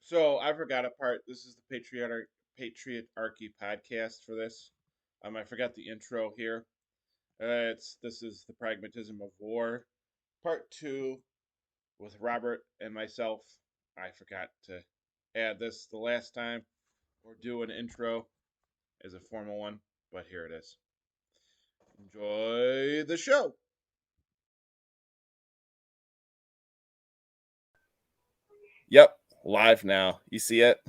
So I forgot a part. This is the Patriotarchy podcast for this. I forgot the intro here. It's This is the Pragmatism of War, part two, with Robert and myself. I forgot to add this the last time or do an intro as a formal one, but here it is. Enjoy the show. Yep, live now. You see it?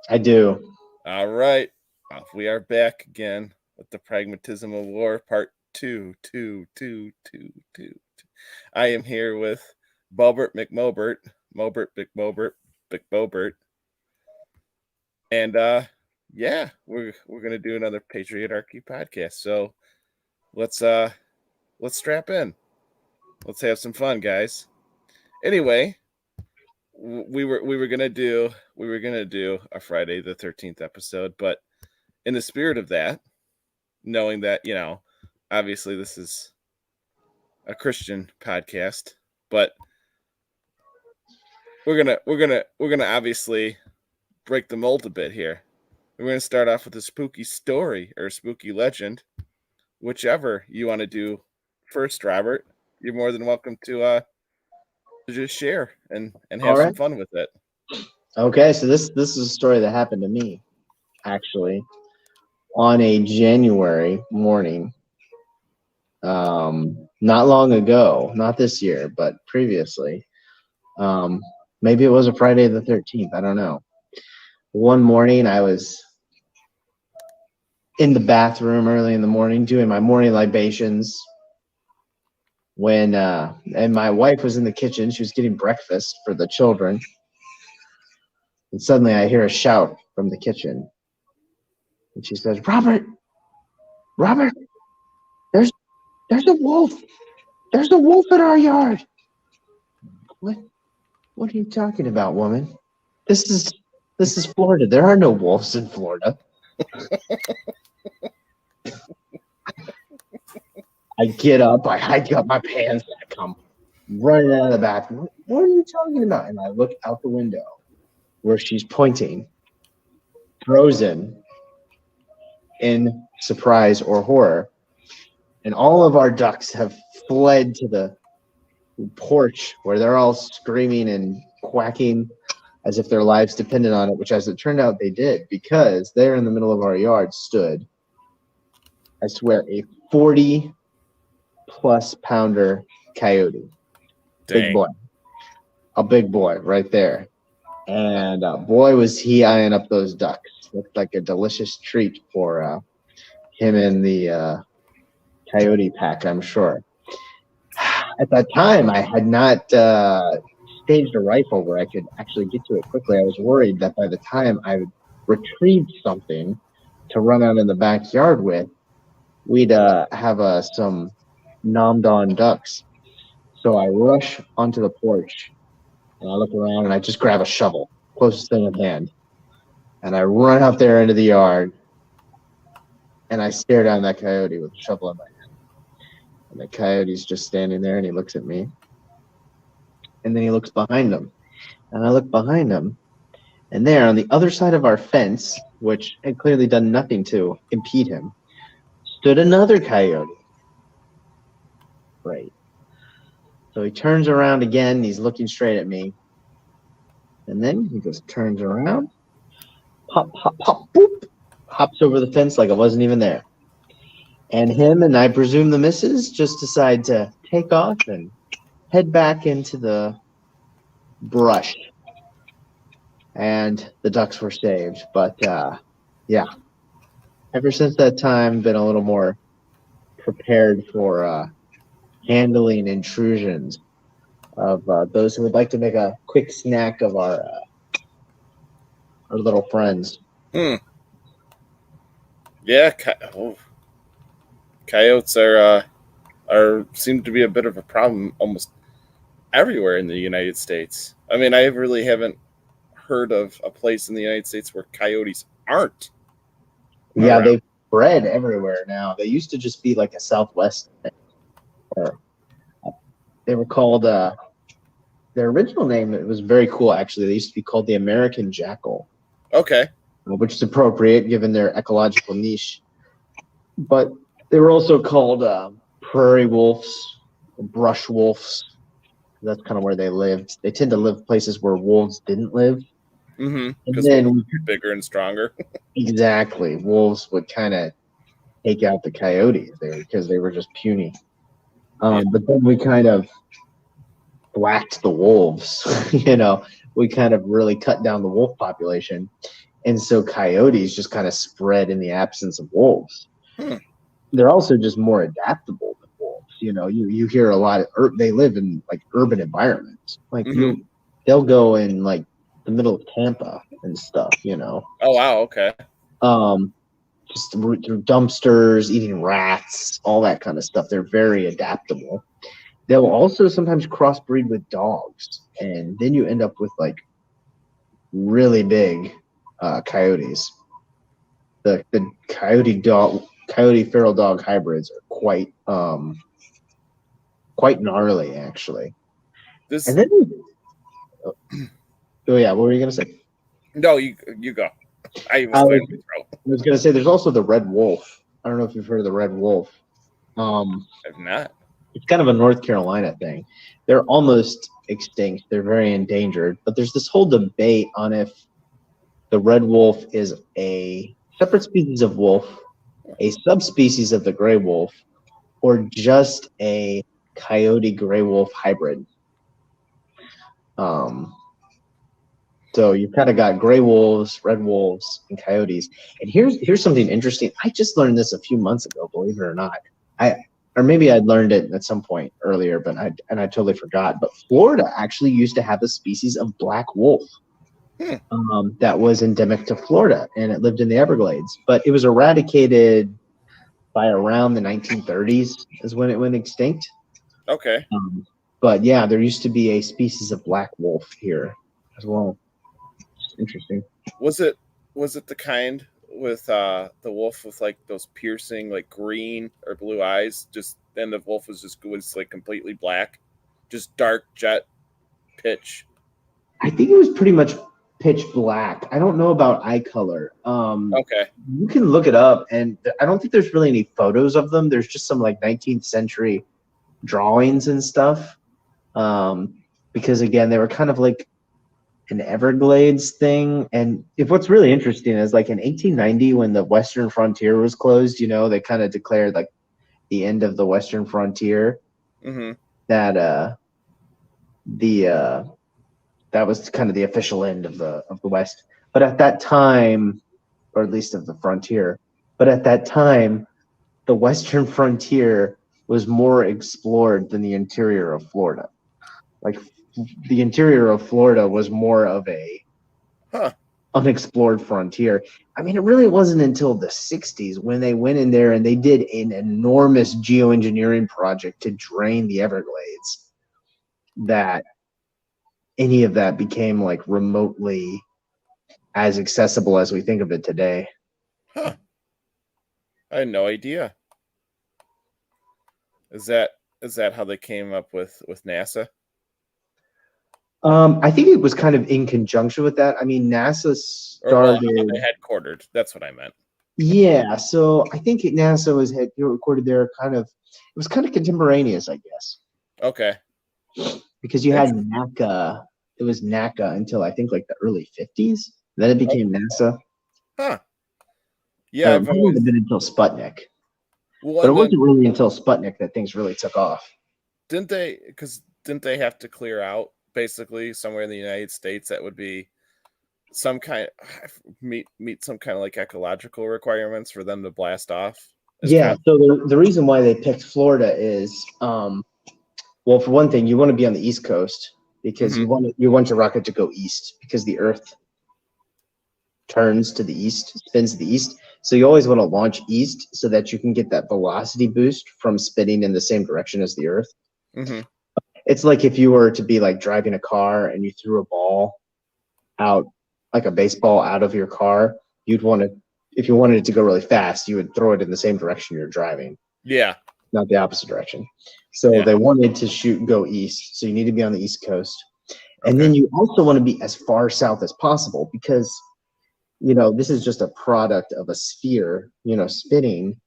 I do. All right. We are back again with the Pragmatism of War, part two. I am here with Bobert McMobert, McMobert, and yeah, we're gonna do another Patriotarchy podcast. So let's strap in. Let's have some fun, guys. Anyway, we were gonna do a Friday the 13th episode, but in the spirit of that, knowing that obviously this is a Christian podcast, but we're gonna obviously break the mold a bit here. We're gonna start off with a spooky story or a spooky legend, whichever you want to do first, Robert. You're more than welcome to just share and All have some right. fun with it. Okay, so this is a story that happened to me, actually, on a January morning. Not long ago, not this year, but previously. Maybe it was a Friday the 13th. I don't know. One morning, I was in the bathroom early in the morning doing my morning libations. And my wife was in the kitchen. She was getting breakfast for the children. And suddenly I hear a shout from the kitchen. And she says, Robert, there's a wolf. There's a wolf in our yard. What are you talking about, woman? This is Florida. There are no wolves in Florida. I get up, I hike up my pants, I come running out of the bathroom. What are you talking about? And I look out the window where she's pointing, frozen in surprise or horror. And all of our ducks have fled to the porch where they're all screaming and quacking as if their lives depended on it, which as it turned out they did, because there in the middle of our yard stood, I swear, a 40-plus pounder coyote. Dang. Big boy. A big boy right there. And boy, was he eyeing up those ducks. Looked like a delicious treat for him and the coyote pack, I'm sure. At that time, I had not staged a rifle where I could actually get to it quickly. I was worried that by the time I retrieved something to run out in the backyard with, we'd have some nommed on ducks. So I rush onto the porch and I look around and I just grab a shovel, closest thing at hand. And I run out there into the yard and I stare down that coyote with a shovel in my hand. And the coyote's just standing there and he looks at me. And then he looks behind him. And I look behind him. And there on the other side of our fence, which had clearly done nothing to impede him, stood another coyote. Great. So he turns around again. And he's looking straight at me. And then he just turns around. Pop, pop, pop, boop. Hops over the fence like it wasn't even there. And him and I presume the missus just decide to take off and head back into the brush. And the ducks were saved. But yeah, ever since that time, been a little more prepared for handling intrusions of those who would like to make a quick snack of our little friends. Yeah, coyotes are seem to be a bit of a problem almost everywhere in the United States. I mean, I really haven't heard of a place in the United States where coyotes aren't. Yeah, around. they've bred everywhere now. They used to just be like a Southwest thing. Or they were called Their original name, it was very cool, actually. They used to be called the American jackal, Okay. which is appropriate given their ecological niche. But they were also called prairie wolves, brush wolves. That's kind of where they lived. They tend to live places where wolves didn't live. Mm-hmm. And Because wolves then, are bigger and stronger. exactly, wolves would kind of take out the coyotes there because they were just puny. Yeah. But then we kind of whacked the wolves. We kind of really cut down the wolf population. And so coyotes just kind of spread in the absence of wolves. Hmm. They're also just more adaptable than wolves. You hear a lot of they live in like urban environments. Like Mm-hmm. they'll go in like the middle of Tampa and stuff. Oh wow. Okay. Um, just through dumpsters, eating rats, all that kind of stuff. They're very adaptable. They'll also sometimes crossbreed with dogs, and then you end up with like really big coyotes. The coyote feral dog hybrids are quite gnarly, actually. This. And then, oh yeah, what were you gonna say? No, you go. I was I clearing was, my throat. I was gonna say there's also the red wolf. I don't know if you've heard of the red wolf. Um, I've not. it's kind of a North Carolina thing. They're almost extinct. They're very endangered. But there's this whole debate on if the red wolf is a separate species of wolf, a subspecies of the gray wolf, or just a coyote gray wolf hybrid. Um, so you've kind of got gray wolves, red wolves, and coyotes. And here's something interesting. I just learned this a few months ago, believe it or not. Or maybe I'd learned it at some point earlier, but I totally forgot. But Florida actually used to have a species of black wolf that was endemic to Florida, and it lived in the Everglades. But it was eradicated by around the 1930s is when it went extinct. Okay. But yeah, there used to be a species of black wolf here as well. Interesting. Was it the kind with the wolf with like those piercing like green or blue eyes? Just then the wolf was like completely black, just dark jet pitch. I think it was pretty much pitch black. I don't know about eye color. Okay. You can look it up, and I don't think there's really any photos of them. There's just some like 19th century drawings and stuff. Because again, they were kind of like an Everglades thing. And if what's really interesting is like in 1890, when the Western frontier was closed, they kind of declared like the end of the Western frontier. Mm-hmm. That the that was kind of the official end of the West. But at that time, or at least of the frontier, but at that time, the Western frontier was more explored than the interior of Florida. Like the interior of Florida was more of a unexplored frontier. I mean, it really wasn't until the 60s when they went in there and they did an enormous geoengineering project to drain the Everglades that any of that became like remotely as accessible as we think of it today. Huh. I had no idea. Is that how they came up with NASA? I think it was kind of in conjunction with that. I mean, NASA Or well, started. how they headquartered. That's what I meant. Yeah, so I think NASA was recorded there kind of. It was kind of contemporaneous, I guess, Okay. because you had NACA. It was NACA until I think like the early 50s. Then it became NASA. Huh. Yeah, It might have been until Sputnik, well, but it and then wasn't really until Sputnik that things really took off. didn't they have to clear out basically somewhere in the United States that would be some kind meet some kind of like ecological requirements for them to blast off? Yeah, so the reason why they picked Florida is, well, for one thing, you want to be on the East Coast because you want your rocket to go east because the Earth turns to the east, spins to the east. So you always want to launch east so that you can get that velocity boost from spinning in the same direction as the Earth. Mm-hmm. It's like if you were to be like driving a car and you threw a ball out, like a baseball out of your car, you'd want to, if you wanted it to go really fast, you would throw it in the same direction you're driving. Yeah. Not the opposite direction. So they wanted to go east. So you need to be on the East Coast. And Okay. then you also want to be as far south as possible because, this is just a product of a sphere, spinning.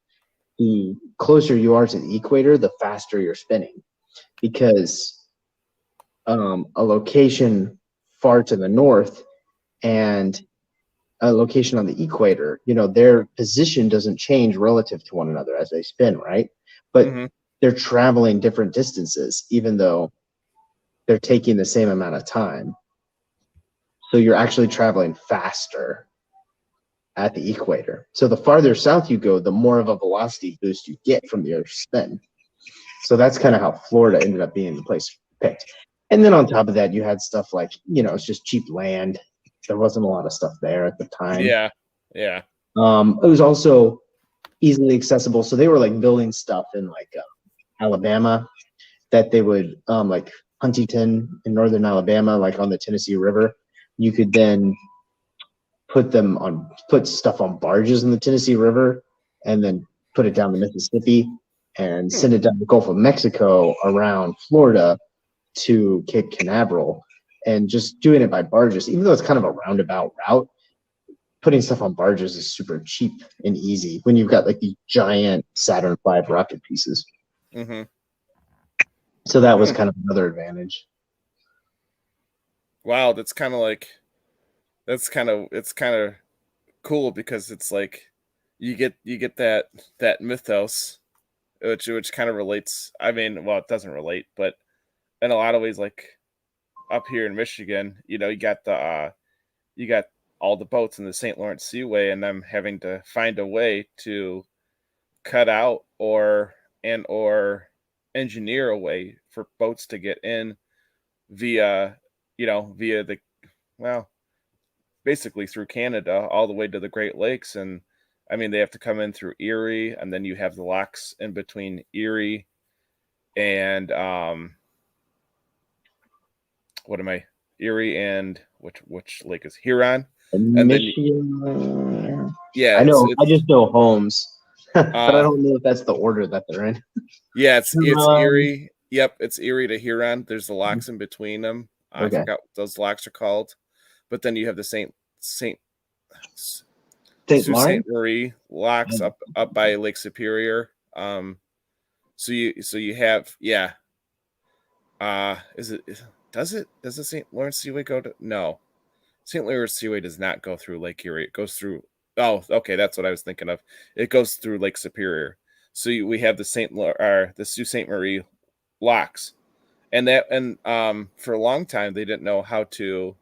The closer you are to the equator, the faster you're spinning because a location far to the north and a location on the equator, their position doesn't change relative to one another as they spin, right? But Mm-hmm. they're traveling different distances, even though they're taking the same amount of time. So you're actually traveling faster at the equator. So the farther south you go, the more of a velocity boost you get from the Earth's spin. So that's kind of how Florida ended up being the place picked. And then on top of that, you had stuff like, it's just cheap land. There wasn't a lot of stuff there at the time. Yeah. Yeah. It was also easily accessible. So they were like building stuff in like Alabama that they would like Huntington in northern Alabama, like on the Tennessee River. You could then put stuff on barges in the Tennessee River and then put it down the Mississippi and send it down the Gulf of Mexico around Florida to Cape Canaveral, and just doing it by barges, even though it's kind of a roundabout route, putting stuff on barges is super cheap and easy when you've got like these giant Saturn V rocket pieces. Mm-hmm. So that was kind of another advantage. Wow, it's kind of cool because it's like you get that mythos, which kind of relates. I mean, well, it doesn't relate, but in a lot of ways, like up here in Michigan, you got all the boats in the St. Lawrence Seaway, and them having to find a way to cut out or engineer a way for boats to get in via via the well basically through Canada all the way to the Great Lakes. And I mean, they have to come in through Erie, and then you have the locks in between Erie and what am I Erie and which lake is Huron? And then Michigan. yeah, I know. I it's just know Holmes, but I uh don't know if that's the order that they're in. yeah, it's Um, Erie. Yep, it's Erie to Huron. There's the locks in between them. I okay. forgot what those locks are called. But then you have the Saint St. Sault Ste. Lawrence? Marie locks up by Lake Superior. So you have is it does the St. Lawrence Seaway go to no St. Lawrence Seaway does not go through Lake Erie. It goes through okay, that's what I was thinking of. It goes through Lake Superior. So we have the the Sault Ste. Marie locks, and for a long time they didn't know how to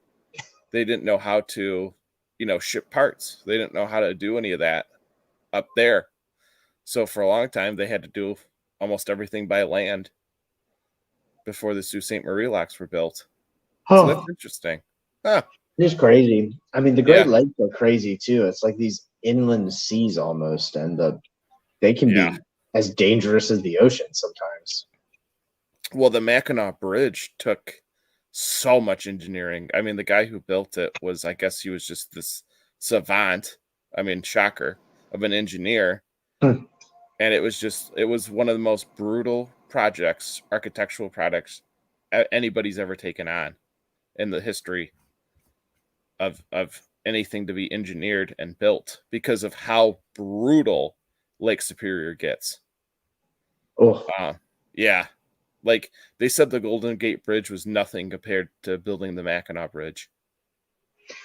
ship parts. They didn't know how to do any of that up there. So for a long time they had to do almost everything by land before the Sault Ste. Marie locks were built. So that's Oh, interesting. Huh. it's crazy. I mean, the Great Yeah. Lakes are crazy too. It's like these inland seas almost, and they can Yeah. be as dangerous as the ocean sometimes. Well, the Mackinac Bridge took so much engineering. I mean, the guy who built it was, I guess he was just this savant. I mean, shocker of an engineer. Hmm. And it was one of the most brutal architectural projects anybody's ever taken on in the history of anything to be engineered and built because of how brutal Lake Superior gets. Oh, Yeah. Like they said the Golden Gate Bridge was nothing compared to building the Mackinac Bridge.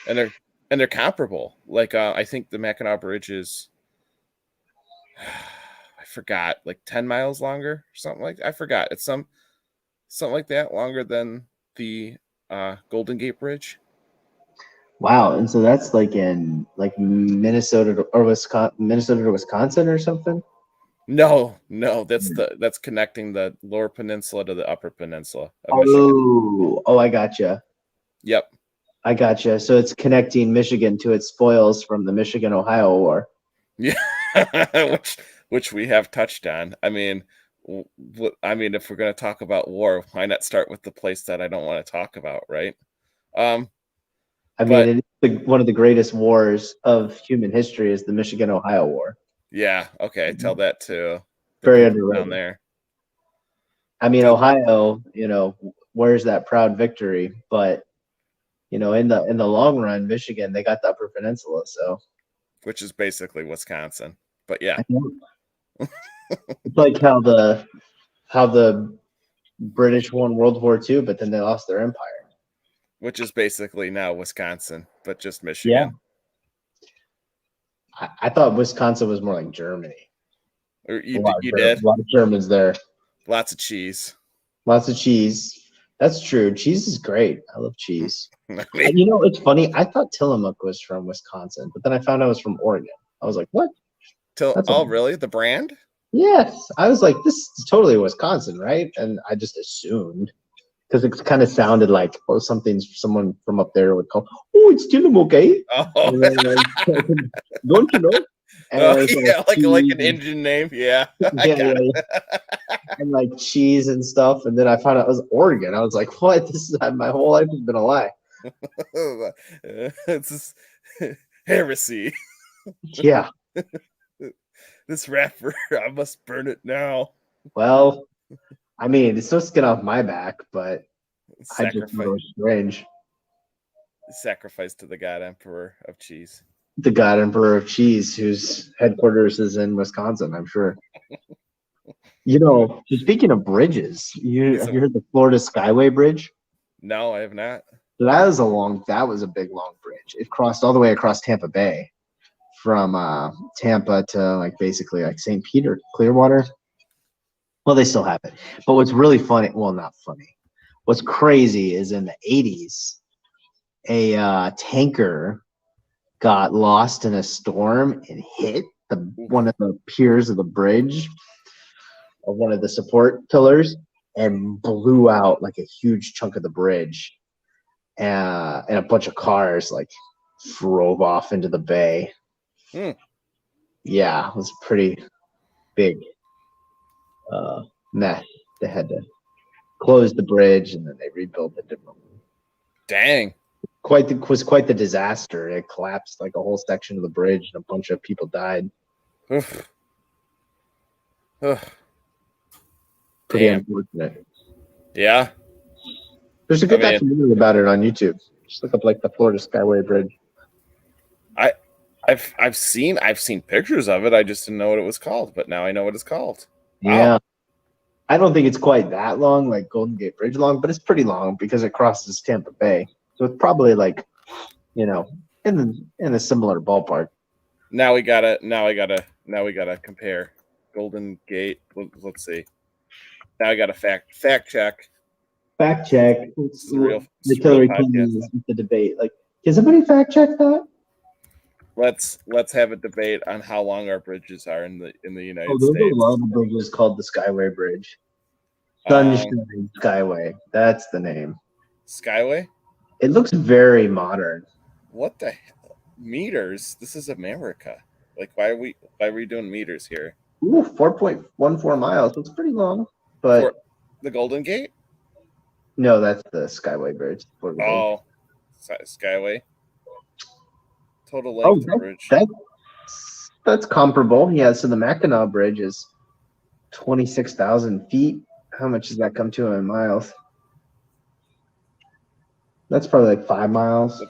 And they're comparable. Like I think the Mackinac Bridge is I forgot, like 10 miles longer or something like that. I forgot. It's something like that longer than the Golden Gate Bridge. wow. And so that's like in like Minnesota or Wisconsin or something. No, that's connecting the Lower Peninsula to the Upper Peninsula of Michigan. Oh, I gotcha. Yep. I gotcha. So it's connecting Michigan to its spoils from the Michigan-Ohio War. Yeah, which we have touched on. I mean, if we're going to talk about war, why not start with the place that I don't want to talk about, right? I But mean, one of the greatest wars of human history is the Michigan-Ohio War. yeah, okay, tell that to the Very people down underrated. there. I mean, The, Ohio, where's that proud victory? But in the long run, Michigan, they got the Upper Peninsula, so which is basically Wisconsin. But yeah, it's like how the British won World War II, but then they lost their empire. which is basically now Wisconsin, but just Yeah, Michigan. I thought Wisconsin was more like Germany. Or A you a did lot of Germans there. lots of cheese. Lots of cheese. That's true. Cheese is great. I love cheese. I mean, It's funny. I thought Tillamook was from Wisconsin, but then I found out it was from Oregon. I was like, what? really? The brand? Yes. I was like, this is totally Wisconsin, right? And I just assumed because it kind of sounded like someone from up there would call. Oh, it's Tillamook, eh? Oh, Don't you know? And oh it was yeah, like an cheese engine name. Yeah, I yeah, got yeah, and like cheese and stuff. And then I found out it was Oregon. I was like, what? This is my whole life has been a lie. It's just heresy. Yeah. This rapper, I must burn it now. Well, I mean, it's no skin off my back, but I just thought it Sacrifice, was strange. sacrifice to the God Emperor of Cheese. The God Emperor of Cheese, whose headquarters is in Wisconsin, I'm sure. Speaking of bridges, have you heard the Florida Skyway Bridge? No, I have not. That was a big long bridge. It crossed all the way across Tampa Bay from Tampa to basically St. Peter, Clearwater. Well, they still have it. But what's really funny, well, not funny. What's crazy is in the 80s, a tanker got lost in a storm and hit one of the piers of the bridge, or one of the support pillars, and blew out like a huge chunk of the bridge. And a bunch of cars drove off into the bay. Yeah, it was a pretty big mess. They had to close the bridge and then they rebuilt it differently. Dang. Was quite the disaster. It collapsed like a whole section of the bridge and a bunch of people died. Oof. Pretty unfortunate. Yeah. There's a good documentary about it on YouTube. Just look up the Florida Skyway Bridge. I've seen pictures of it. I just didn't know what it was called, but now I know what it's called. Wow. Yeah. I don't think it's quite that long, like Golden Gate Bridge long, but it's pretty long because it crosses Tampa Bay. So it's probably in a similar ballpark. Now we gotta compare Golden Gate. Let's see. Now I gotta fact check. Fact check. It's the real Hillary Clinton the debate. Can somebody fact check that? Let's have a debate on how long our bridges are in the United States. There's a lot of bridges called the Skyway Bridge. Sunshine Skyway. That's the name. Skyway? It looks very modern. What the hell? Meters? This is America. Why are we doing meters here? Ooh, 4.14 miles. That's pretty long. But the Golden Gate? No, that's the Skyway Bridge. Skyway. Total length of the bridge. That's comparable. Yeah, so the Mackinac Bridge is 26,000 feet. How much does that come to in miles? That's probably 5 miles.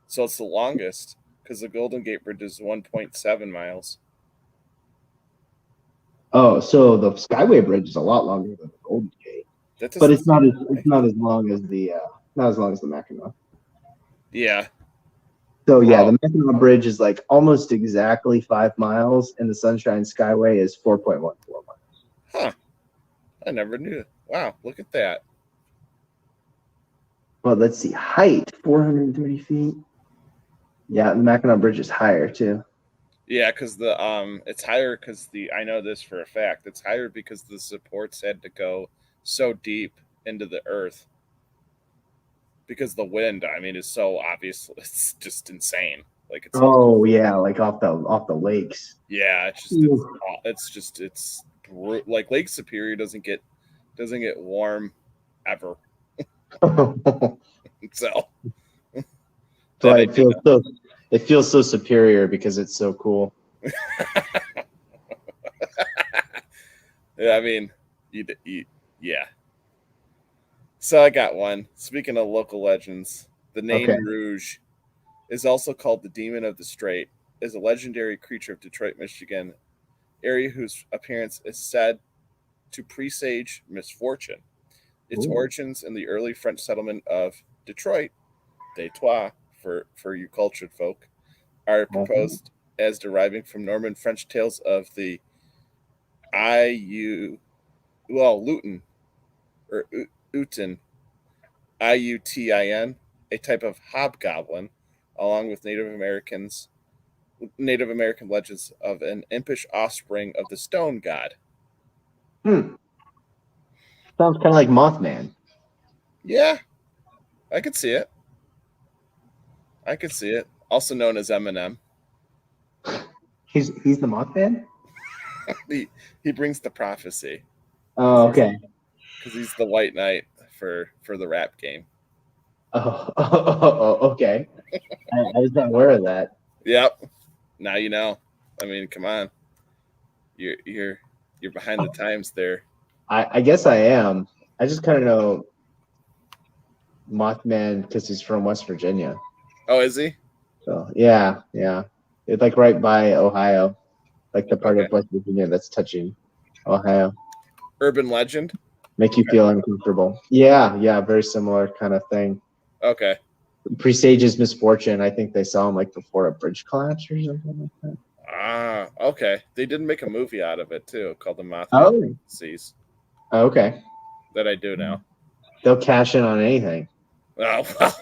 So it's the longest because the Golden Gate Bridge is 1.7 miles. Oh, so the Skyway Bridge is a lot longer than the Golden Gate, but it's not as long as the Mackinac. Yeah. So yeah, the Mackinac Bridge is almost exactly 5 miles, and the Sunshine Skyway is 4.14 miles. Huh. I never knew. Wow, look at that. Well, let's see. Height, 430 feet. Yeah, the Mackinac Bridge is higher too. Yeah, because it's higher because I know this for a fact. It's higher because the supports had to go so deep into the earth. Because the wind, is so obvious. It's just insane. It's off the lakes. Yeah, it's Lake Superior doesn't get warm ever. So it feels so superior because it's so cool. Yeah, yeah. So I got one. Speaking of local legends, the Okay. Nain Rouge is also called the Demon of the Strait, is a legendary creature of Detroit, Michigan, area whose appearance is said to presage misfortune. Its Ooh. origins in the early French settlement of Detroit, Detroit for you cultured folk, are Mhm. proposed as deriving from Norman French tales of the Iu, Luton or Utin, Iutin, a type of hobgoblin, along with Native American legends of an impish offspring of the stone god. Hmm. Sounds kind of like Mothman. Yeah, I could see it. I could see it. Also known as Eminem. He's the Mothman. He brings the prophecy because Oh, okay. he's the white knight for the rap game. Okay. I was not aware of that. Yep. Now you know. I mean, come on. You're behind the times there. I guess I am. I just kind of know Mothman because he's from West Virginia. Oh, is he? So yeah, yeah. It's like right by Ohio, like the part Okay. of West Virginia that's touching Ohio. Urban legend. Make you feel uncomfortable. Yeah, yeah, very similar kind of thing. Okay. Presages misfortune. I think they saw him like before a bridge collapse or something like that. Ah, okay. They did make a movie out of it too, called The Mothman Oh, Prophecies. okay. That I do now. They'll cash in on anything. Oh well.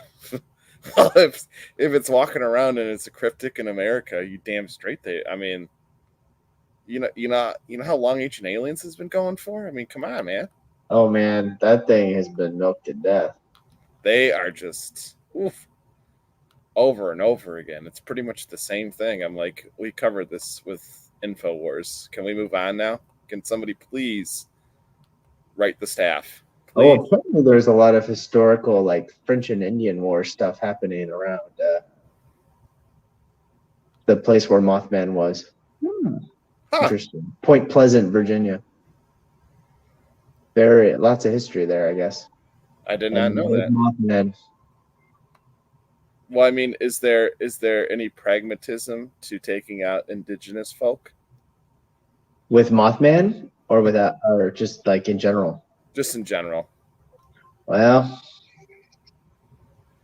Well, if it's walking around and it's a cryptic in America, you damn straight they. I mean, you know how long Ancient Aliens has been going for. I mean, come on, man. Oh man, that thing has been milked to death. They are just over and over again. It's pretty much the same thing. I'm like, we covered this with Infowars. Can we move on now? Can somebody please write the staff, Oh, please? apparently there's a lot of historical, like French and Indian War stuff happening around the place where Mothman was. Hmm, Huh? interesting. Point Pleasant, Virginia. Very lots of history there, I guess. I did not And know that. Mothman Well, I mean, is there any pragmatism to taking out indigenous folk? with Mothman or without, or just like in general. Just in general. Well,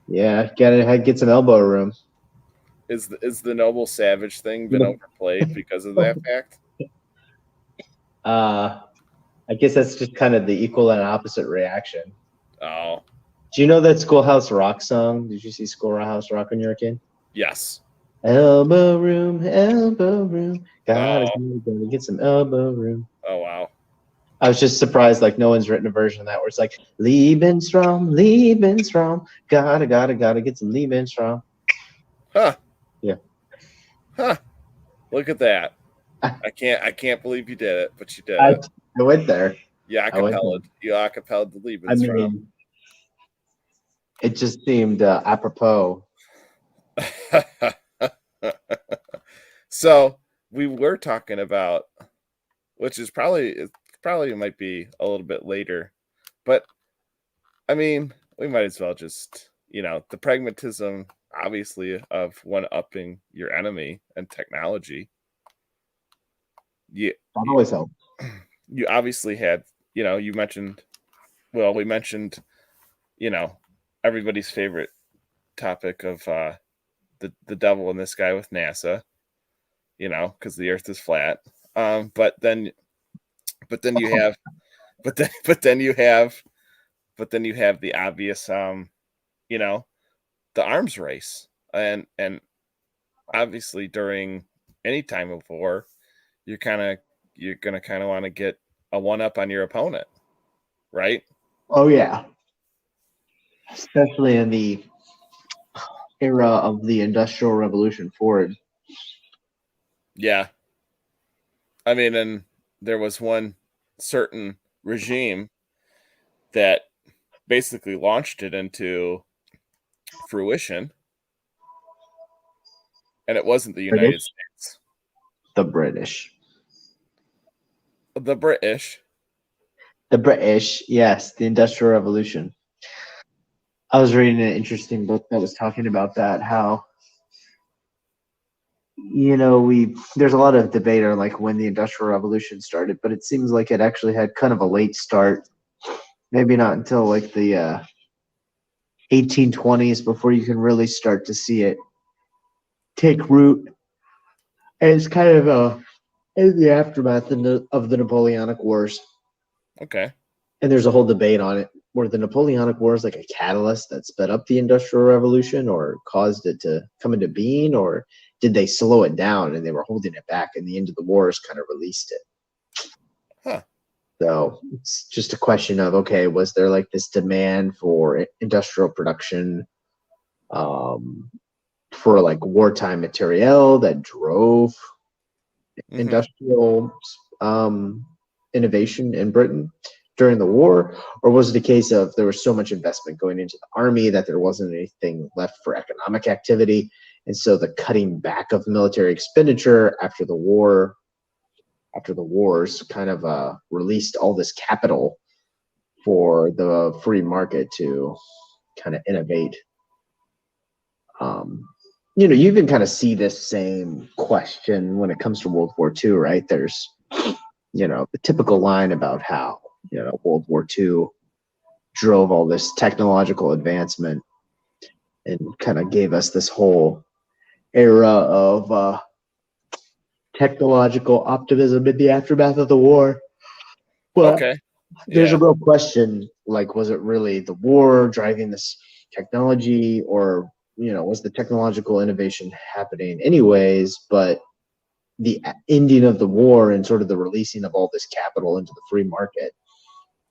yeah, gotta get some elbow room. Is the noble savage thing been overplayed because of that fact? Uh, I guess that's just kind of the equal and opposite reaction. Oh, Do you know that Schoolhouse Rock song? Did you see Schoolhouse Rock when you were a kid? yes. Elbow room, elbow room. Oh, Gotta get some elbow room. oh wow. I was just surprised, like no one's written a version of that where it's like Lebensraum, Lebensraum. Gotta get some Lebensraum. Huh? Yeah. Huh? Look at that. I can't believe you did it, but you did I, it. I went there. You I went there. acapella. You acapella the I Lebensraum. mean, it just seemed apropos. So we were talking about, which is probably might be a little bit later, but I mean, we might as well just the pragmatism, obviously, of one upping your enemy and technology. You That you, always helped. you obviously had you mentioned we mentioned you know everybody's favorite topic of the devil in the sky with NASA, because the Earth is flat. But then you have but then but then you have the obvious you know the arms race, and obviously during any time of war you're gonna kind of want to get a one up on your opponent, right? Oh yeah, especially in the era of the Industrial Revolution forward. Yeah, I mean, and there was one certain regime that basically launched it into fruition, and it wasn't the United British, States. the British, The British. the British. Yes, the Industrial Revolution. I was reading an interesting book that was talking about that, how there's a lot of debate on like when the Industrial Revolution started, but it seems like it actually had kind of a late start. Maybe not until like the 1820s before you can really start to see it take root. And it's kind of in the aftermath of the Napoleonic Wars. Okay. And there's a whole debate on it. Were the Napoleonic Wars like a catalyst that sped up the Industrial Revolution or caused it to come into being, or did they slow it down and they were holding it back and the end of the wars kind of released it? Huh. So it's just a question of, okay, was there like this demand for industrial production for like wartime materiel that drove industrial innovation in Britain during the war? Or was it a case of there was so much investment going into the army that there wasn't anything left for economic activity? And so the cutting back of military expenditure after the wars kind of released all this capital for the free market to kind of innovate. You even kind of see this same question when it comes to World War II, right? There's, the typical line about how, World War II drove all this technological advancement and kind of gave us this whole era of technological optimism in the aftermath of the war. But Okay. there's a real question, like, was it really the war driving this technology, or, was the technological innovation happening anyways, but the ending of the war and sort of the releasing of all this capital into the free market,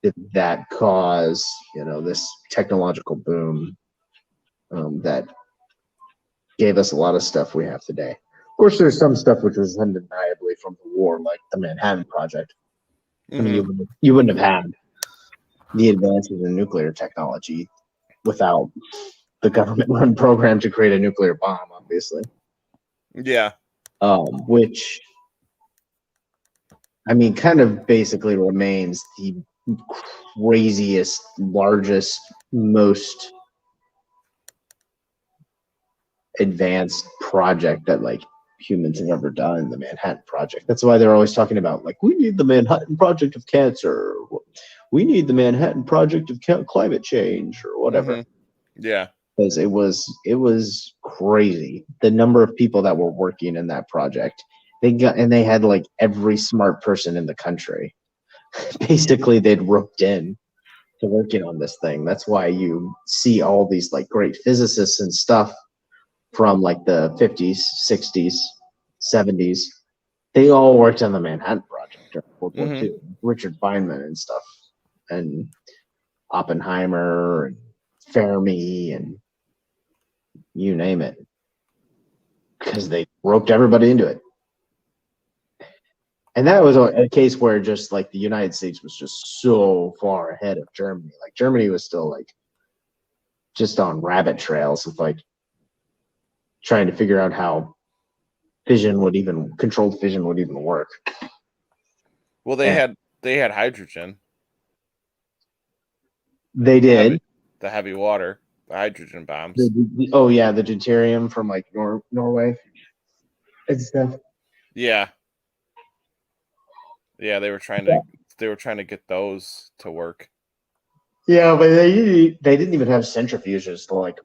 did that cause, this technological boom that gave us a lot of stuff we have today? Of course, there's some stuff which was undeniably from the war, like the Manhattan Project. I mean, you wouldn't have had the advances in nuclear technology without the government-run program to create a nuclear bomb, obviously. Yeah. Which, I mean, kind of basically remains the craziest, largest, most advanced project that like humans have ever done, the Manhattan Project. That's why they're always talking about, like, we need the Manhattan Project of cancer, we need the Manhattan Project of climate change, or whatever. Yeah. Because it was crazy the number of people that were working in that project. They had like every smart person in the country. Basically, they'd roped in to working on this thing. That's why you see all these like great physicists and stuff from like the 50s, 60s, 70s. They all worked on the Manhattan Project during World War II. Richard Feynman and stuff, and Oppenheimer and Fermi and you name it, because they roped everybody into it. And that was a case where just like the United States was just so far ahead of Germany. Like Germany was still like just on rabbit trails of like trying to figure out how controlled fission would even work. Well, they had hydrogen. They did. The heavy water, the hydrogen bombs. The deuterium from like Norway and stuff. Yeah. Yeah, they were trying to get those to work. Yeah, but they didn't even have centrifuges to like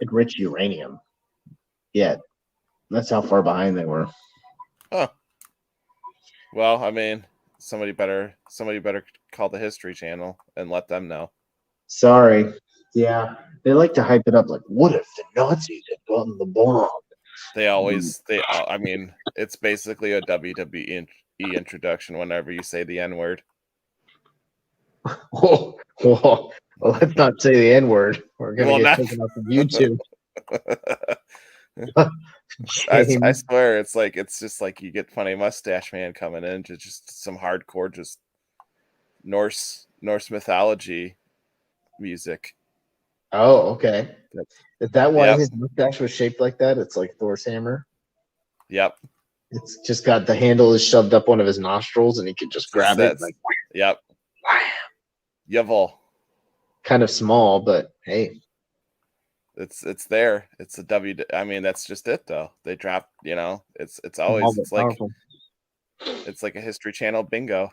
enrich uranium yet. That's how far behind they were. Huh. Well, I mean, somebody better call the History Channel and let them know. Sorry. Yeah, they like to hype it up like, what if the Nazis had gotten the bomb? I mean, it's basically a WWE introduction whenever you say the N-word. Well, let's not say the N-word. We're going to get taken off of YouTube. I swear, it's just like you get funny mustache man coming in to just some hardcore, just Norse mythology music. Oh, okay. Is that why his mustache was shaped like that? It's like Thor's hammer. Yep. It's just got the handle is shoved up one of his nostrils, and he could just grab it. Like, yep. Yavel. Kind of small, but hey. It's there. It's a W. I mean, that's just it though. They drop. It's Small always but it's powerful. like a History Channel bingo.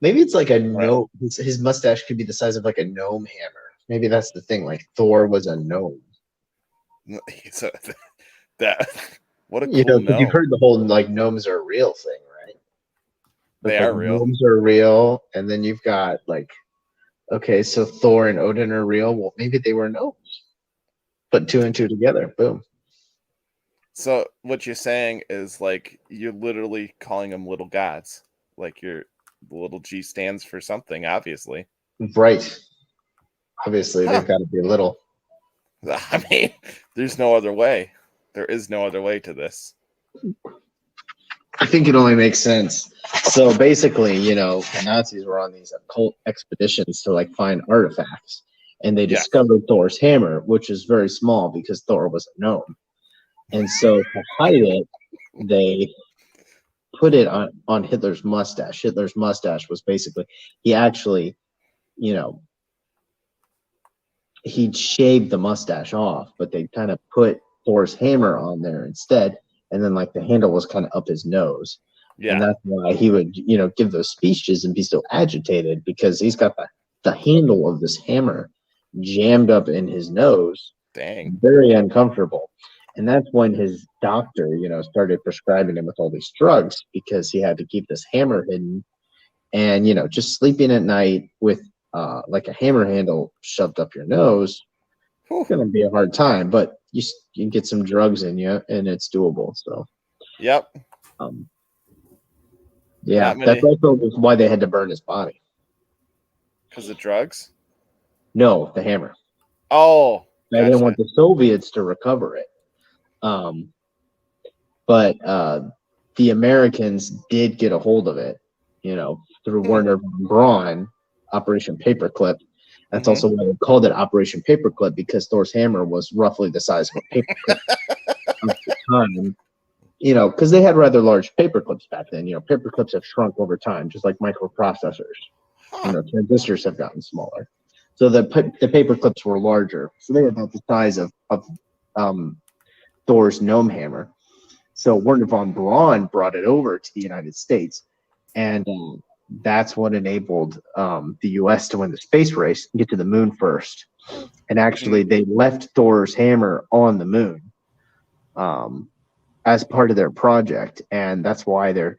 Maybe it's like a Right. gnome. His mustache could be the size of like a gnome hammer. Maybe that's the thing. Like Thor was a gnome. So that what a You cool know, because you've gnome. heard the whole like gnomes are real thing, right? They It's like are real. gnomes are real, and then you've got like, okay, so Thor and Odin are real. Well, maybe they were gnomes. Put two and two together, boom. So what you're saying is like you're literally calling them little gods. Like the little G stands for something, obviously. Right. Obviously, Huh. they've got to be little. I mean, there's no other way. There is no other way to this. I think it only makes sense. So basically, the Nazis were on these occult expeditions to like find artifacts, and they Yeah. discovered Thor's hammer, which is very small because Thor was a gnome. And so to hide it, they put it on Hitler's mustache. Hitler's mustache was basically he actually, you know, he'd shaved the mustache off, but they kind of put Thor's hammer on there instead, and then like the handle was kind of up his nose. And Yeah. that's why he would, give those speeches and be so agitated because he's got the handle of this hammer jammed up in his nose, Dang. very uncomfortable. And that's when his doctor, started prescribing him with all these drugs because he had to keep this hammer hidden. And, just sleeping at night with like a hammer handle shoved up your nose, it's going to be a hard time, but you can get some drugs in you and it's doable. So, Yep. um, yeah, Not that's many also why they had to burn his body. because of drugs. No, the hammer. Oh, They didn't want gotcha. the Soviets to recover it. But the Americans did get a hold of it, through Werner von Braun, Operation Paperclip. That's also why they called it Operation Paperclip, because Thor's hammer was roughly the size of a paperclip at the time. Because they had rather large paperclips back then. Paperclips have shrunk over time, just like microprocessors. Huh. Transistors have gotten smaller. So the paperclips were larger. So they were about the size of Thor's gnome hammer. So Werner von Braun brought it over to the United States, and that's what enabled the U.S. to win the space race and get to the moon first. And actually, they left Thor's hammer on the moon as part of their project, and that's why they're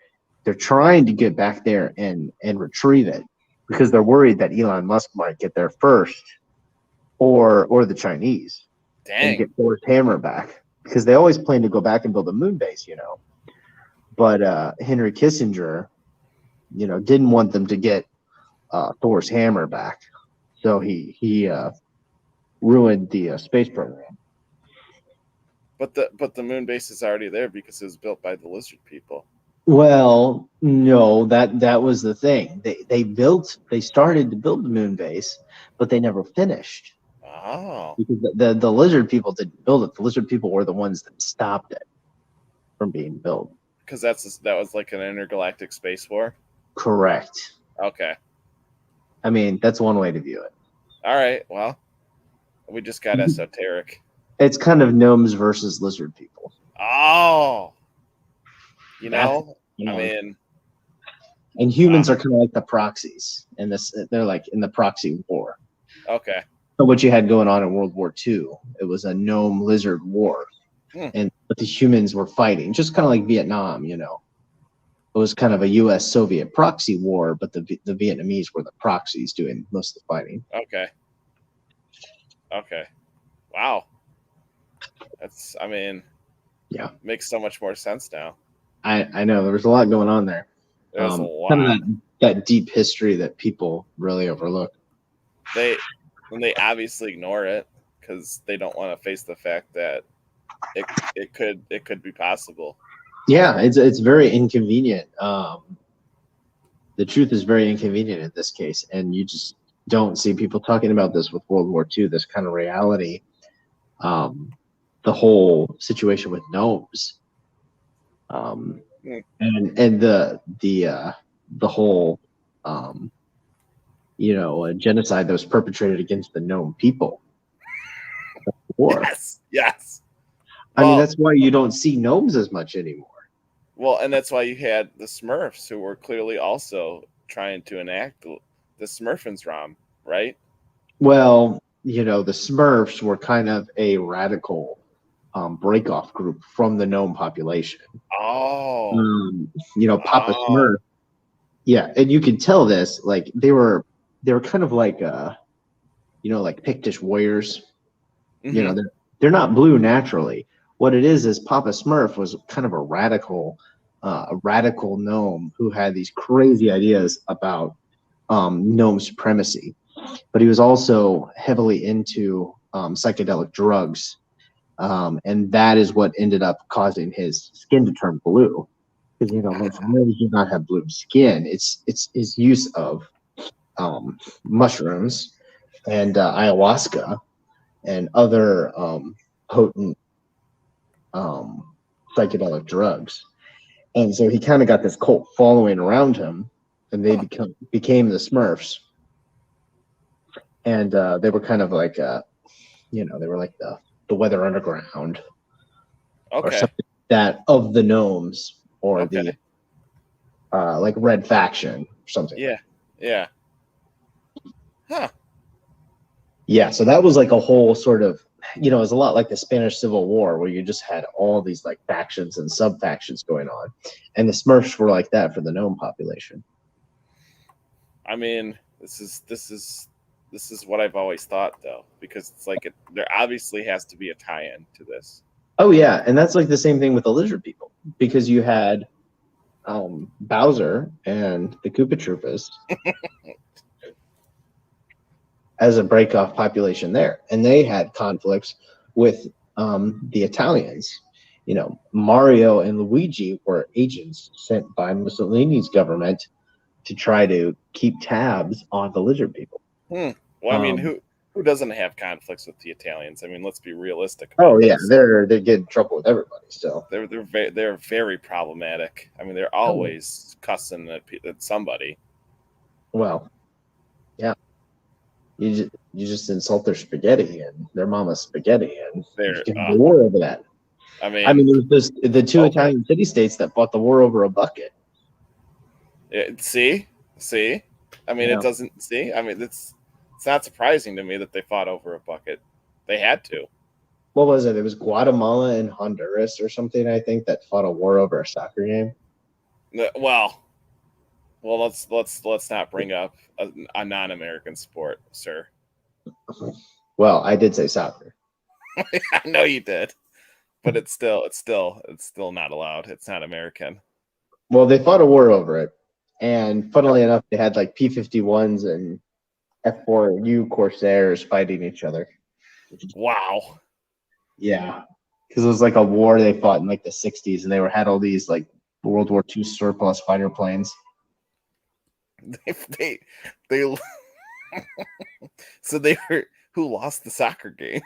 trying to get back there and retrieve it, because they're worried that Elon Musk might get there first, or the Chinese, and Dang. get Thor's hammer back. Because they always plan to go back and build a moon base, But Henry Kissinger, didn't want them to get Thor's hammer back, so he ruined the space program. But the moon base is already there because it was built by the lizard people. Well, no, that was the thing. They started to build the moon base, but they never finished. Oh. Because the lizard people didn't build it. The lizard people were the ones that stopped it from being built. Because that was like an intergalactic space war. Correct. Okay. I mean, that's one way to view it. All right. Well, we just got esoteric. It's kind of gnomes versus lizard people. Oh. I You know, mean, and humans are kind of like the proxies, and they're like in the proxy war. okay. So what you had going on in World War II, it was a gnome lizard war, but the humans were fighting, just kind of like Vietnam. It was kind of a U.S. Soviet proxy war, but the Vietnamese were the proxies doing most of the fighting. Okay. Wow. Yeah, makes so much more sense now. I know there was a lot going on there. There's a lot. Kind of that deep history that people really overlook. They obviously ignore it because they don't want to face the fact that it could be possible. Yeah, it's very inconvenient. The truth is very inconvenient in this case, and you just don't see people talking about this with World War II, this kind of reality. The whole situation with gnomes, and the whole genocide that was perpetrated against the gnome people. War. Yes. I mean, Well, that's why you don't see gnomes as much anymore. well, and that's why you had the Smurfs, who were clearly also trying to enact the Smurfensraum, right? Well, the Smurfs were kind of a radical break-off group from the gnome population. Oh, Papa oh, Smurf. Yeah, and you can tell this, like they were kind of like like Pictish warriors. hmm They're not blue naturally. What it is Papa Smurf was kind of a radical gnome who had these crazy ideas about gnome supremacy, but he was also heavily into psychedelic drugs, and that is what ended up causing his skin to turn blue. Because most gnomes do not have blue skin. It's his use of mushrooms and ayahuasca and other potent um, psychedelic drugs. And so he kind of got this cult following around him, and they huh. became the Smurfs. And they were kind of like, they were like the Weather Underground or Okay, something like that of the gnomes, or the okay, like Red Faction or something like yeah, that. yeah, huh? Yeah, so that was like a whole sort of, it was a lot like the Spanish Civil War, where you just had all these like factions and sub factions going on, and the Smurfs were like that for the gnome population. I mean, this is what I've always thought, though, because it's like there obviously has to be a tie-in to this. Oh yeah, and that's like the same thing with the lizard people, because you had Bowser and the Koopa Troopas as a breakoff population there, and they had conflicts with the Italians. Mario and Luigi were agents sent by Mussolini's government to try to keep tabs on the lizard people. Hmm. Well, I mean, Um, who doesn't have conflicts with the Italians? I mean, let's be realistic oh about yeah, this. they get in trouble with everybody. So They're very problematic. I mean, they're oh, always cussing at somebody. well, yeah, you just insult their spaghetti and their mama's spaghetti, and you They're can have a war over that. I I mean, mean, it was just the two okay. Italian city states that fought the war over a bucket. See. I mean, it Yeah. doesn't see. I mean, it's not surprising to me that they fought over a bucket. They had to. What was it? It was Guatemala and Honduras or something, I think, that fought a war over a soccer game. Well, let's not bring up a non-American sport, sir. Well, I did say soccer. I know you did, but it's still not allowed. It's not American. Well, they fought a war over it. And funnily enough, they had like P-51s and F-4U Corsairs fighting each other. Wow. Yeah. Because it was like a war they fought in like the 60s, and had all these like World War II surplus fighter planes. they they so they were who lost the soccer game.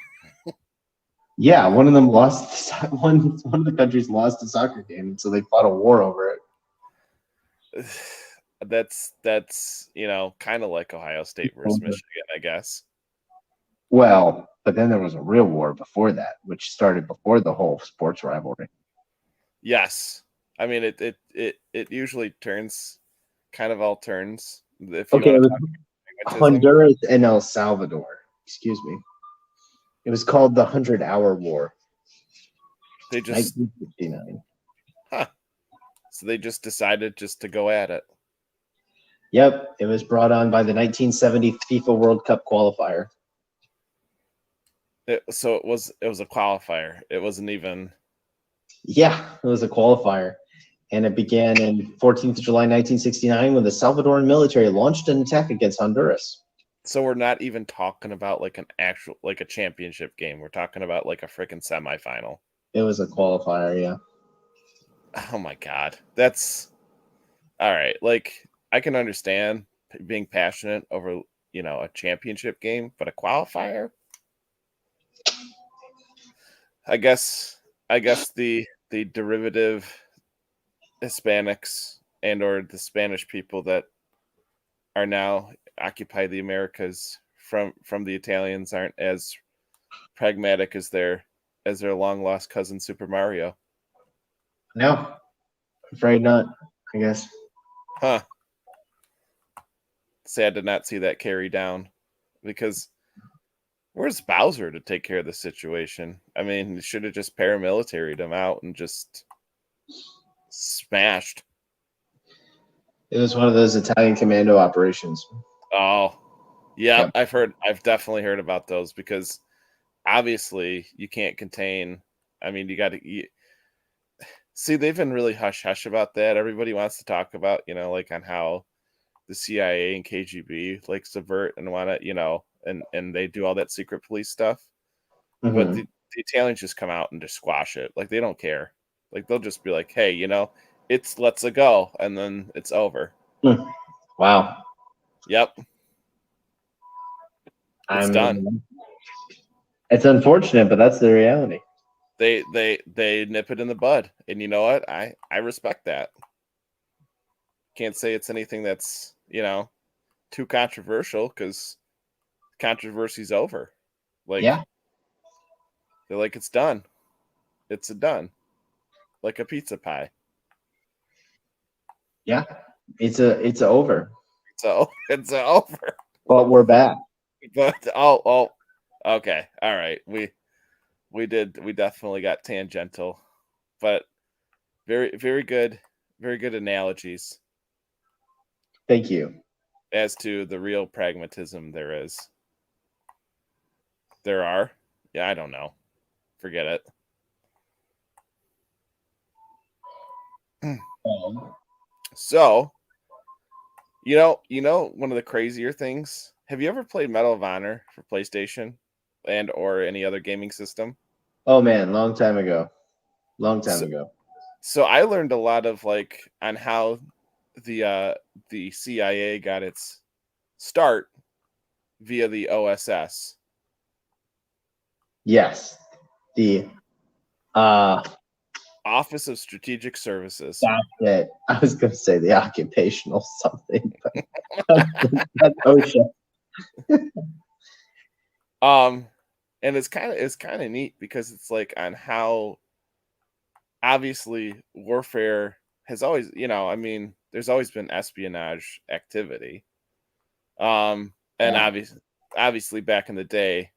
Yeah, one of them lost one of the countries lost a soccer game, and so they fought a war over it. That's kind of like Ohio State versus Michigan, I guess. Well, but then there was a real war before that, which started before the whole sports rivalry. Yes, I mean it usually turns, kind of all turns. If you Okay, it want to was talk pragmatism, Honduras and El Salvador. Excuse me. It was called the 100-Hour War, they just 1959. huh. So they just decided just to go at it. Yep, it was brought on by the 1970 FIFA World Cup qualifier. So it was a qualifier. It wasn't even. Yeah, it was a qualifier. And it began in 14th of July 1969 when the Salvadoran military launched an attack against Honduras. So we're not even talking about like an actual like a championship game. We're talking about like a freaking semifinal. It was a qualifier, yeah. Oh my god, that's all right. Like I can understand being passionate over a championship game, but a qualifier. I guess the derivative Hispanics and or the Spanish people that are now occupy the Americas from the Italians aren't as pragmatic as their long lost cousin Super Mario. No, afraid not. I guess. Huh. Sad to not see that carry down, because where's Bowser to take care of the situation? I mean, he should have just paramilitaried him out and just smashed. It was one of those Italian commando operations. Oh, yeah, Yep. I've definitely heard about those, because obviously you can't contain. I mean, you got to see. They've been really hush hush about that. Everybody wants to talk about, like on how the CIA and KGB like subvert and want to, and they do all that secret police stuff. But Mm-hmm. the Italians just come out and just squash it. Like, they don't care. Like, they'll just be like, hey, it's let's a go, and then it's over. Wow. Yep. It's done. It's unfortunate, but that's the reality. They nip it in the bud. And you know what? I respect that. Can't say it's anything that's, too controversial, because controversy's over. Like, Yeah. they're like, it's done. It's done. Like a pizza pie. Yeah. It's over. So it's over. But we're back. But okay. All right. We definitely got tangential. But very, very good analogies Thank you. as to the real pragmatism there is. There are. Yeah, I don't know. Forget it. So, one of the crazier things. Have you ever played Medal of Honor for PlayStation and or any other gaming system? Oh man, long time ago. So, so I learned a lot of on how the CIA got its start via the OSS. Yes. The Office of Strategic Services. That's it. I was going to say the occupational something, but that's OSHA. And it's kind of neat, because it's like on how obviously warfare has always, I mean, there's always been espionage activity. And obviously back in the day,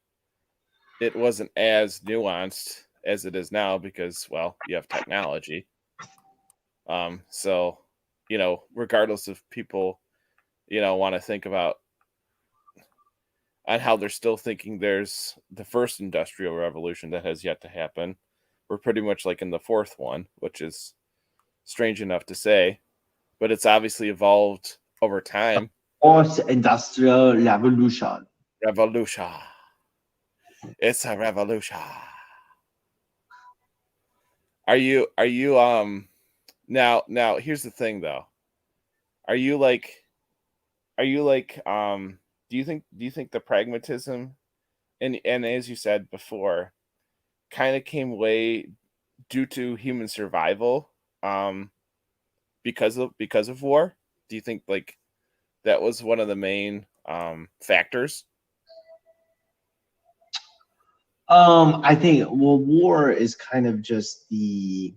it wasn't as nuanced as it is now, because, well, you have technology. So, regardless of people, want to think about on how they're still thinking there's the first industrial revolution that has yet to happen. We're pretty much like in the fourth one, which is strange enough to say, but it's obviously evolved over time. Fourth industrial revolution. Revolution. It's a revolution. Are you now here's the thing though. Are you like do you think the pragmatism and as you said before, kind of came way due to human survival because of war? Do you think like that was one of the main factors? I think war is kind of just the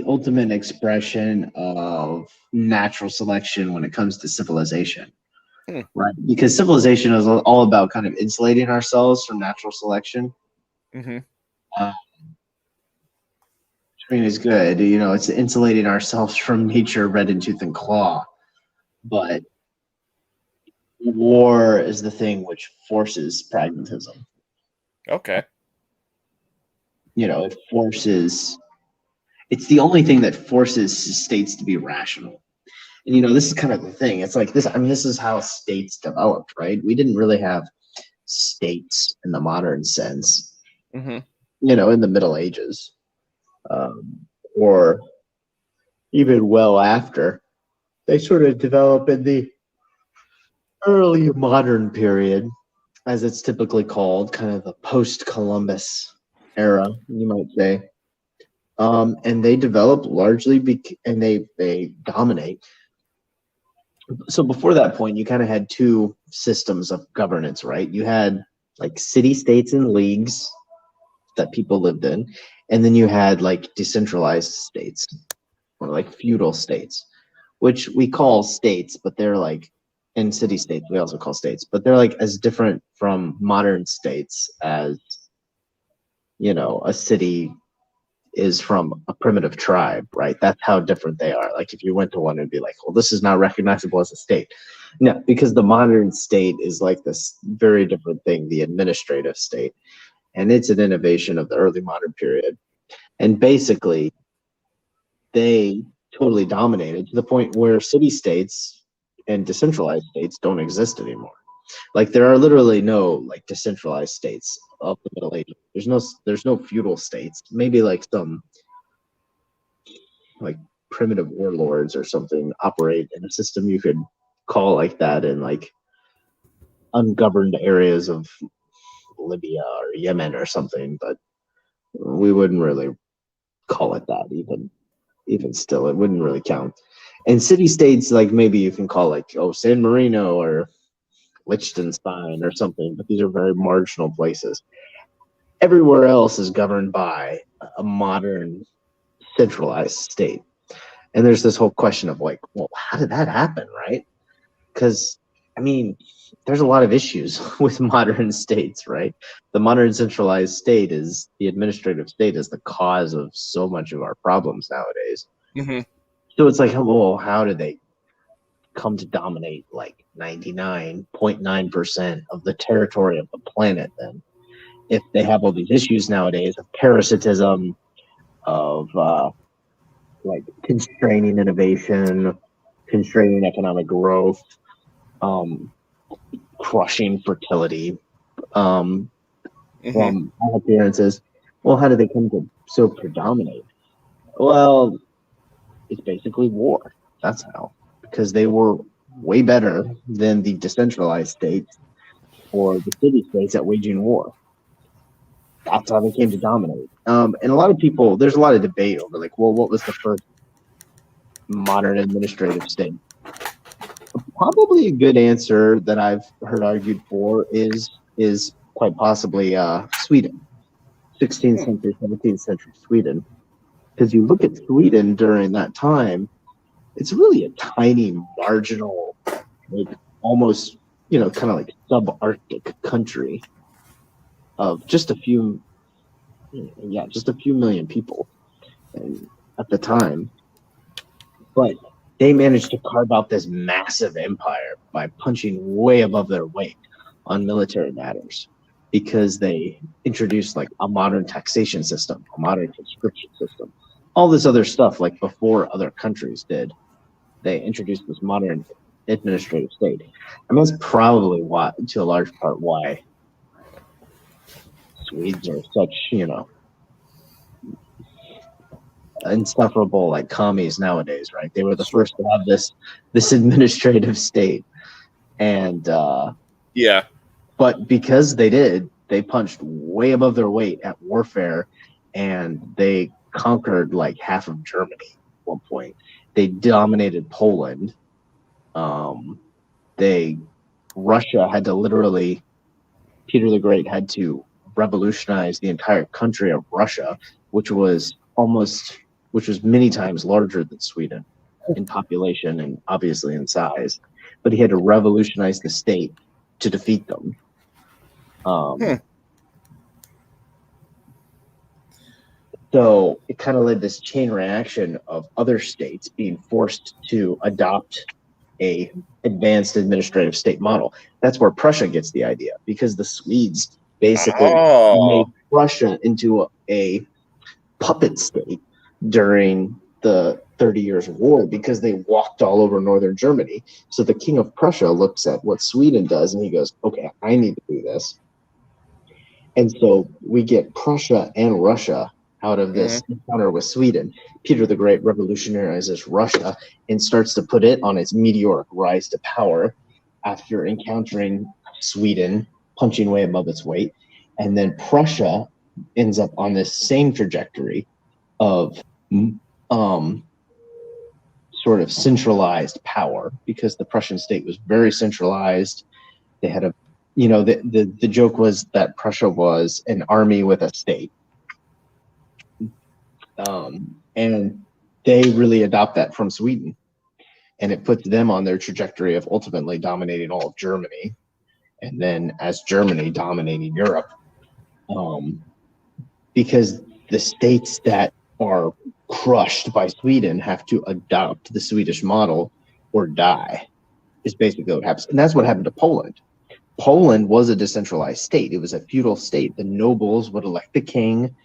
ultimate expression of natural selection when it comes to civilization. Right, because civilization is all about kind of insulating ourselves from natural selection. Mm-hmm. I mean, it's good, it's insulating ourselves from nature, red in tooth and claw. But war is the thing which forces pragmatism. Okay. It forces. It's the only thing that forces states to be rational. And this is kind of the thing. It's like this. I mean, this is how states developed, right? We didn't really have states in the modern sense. Mm-hmm. In the Middle Ages, or even well after. They sort of develop in the early modern period, as it's typically called, kind of the post-Columbus era, you might say. And they develop largely, and they dominate So before that point, you kind of had two systems of governance, right? You had like city states and leagues that people lived in, and then you had like decentralized states or like feudal states, which we call states, but they're like in city states we also call states, but they're like as different from modern states as a city is from a primitive tribe, right? That's how different they are. Like if you went to one, it'd be like, well, this is not recognizable as a state. No, because the modern state is like this very different thing, the administrative state. And it's an innovation of the early modern period. And basically, they totally dominated to the point where city states and decentralized states don't exist anymore. Like there are literally no like decentralized states of the Middle Ages. There's no feudal states. Maybe like some like primitive warlords or something operate in a system you could call like that in like ungoverned areas of Libya or Yemen or something, but we wouldn't really call it that even still it wouldn't really count. And city states like maybe you can call like San Marino or Liechtenstein or something, but these are very marginal places. Everywhere else is governed by a modern centralized state. And there's this whole question of like, well, how did that happen, right? Because I mean, there's a lot of issues with modern states, right? The modern centralized state is the administrative state is the cause of so much of our problems nowadays. Mm-hmm. So it's like, well, how did they come to dominate like 99.9% of the territory of the planet then? If they have all these issues nowadays of parasitism, of like constraining innovation, constraining economic growth, crushing fertility, from all appearances. Well, how did they come to so predominate? Well, it's basically war. That's how. Because they were way better than the decentralized states or the city states at waging war. That's how they came to dominate. And a lot of people, there's a lot of debate over like, well, what was the first modern administrative state? Probably a good answer that I've heard argued for is quite possibly Sweden, 16th century, 17th century Sweden. Because you look at Sweden during that time, it's really a tiny, marginal, like almost, kind of like subarctic country of just a few million people at the time. But they managed to carve out this massive empire by punching way above their weight on military matters because they introduced like a modern taxation system, a modern conscription system, all this other stuff like before other countries did. They introduced this modern administrative state. I mean, that's probably why, to a large part, why Swedes are such, insufferable like commies nowadays, right? They were the first to have this administrative state, and but because they punched way above their weight at warfare, and they conquered like half of Germany at one point. They dominated Poland. Russia had to literally, Peter the Great had to revolutionize the entire country of Russia, which was many times larger than Sweden in population and obviously in size. But he had to revolutionize the state to defeat them. So it kind of led this chain reaction of other states being forced to adopt a advanced administrative state model. That's where Prussia gets the idea, because the Swedes basically made Prussia into a puppet state during the 30 Years of War because they walked all over northern Germany. So the King of Prussia looks at what Sweden does and he goes, okay, I need to do this. And so we get Prussia and Russia out of this encounter with Sweden. Peter the Great revolutionizes Russia and starts to put it on its meteoric rise to power after encountering Sweden punching way above its weight. And then Prussia ends up on this same trajectory of sort of centralized power, because the Prussian state was very centralized. They had a, the joke was that Prussia was an army with a state. And they really adopt that from Sweden, and it puts them on their trajectory of ultimately dominating all of Germany, and then as Germany dominating Europe, because the states that are crushed by Sweden have to adopt the Swedish model or die, is basically what happens. And that's what happened to Poland. Poland was a decentralized state. It was a feudal state. The nobles would elect the king.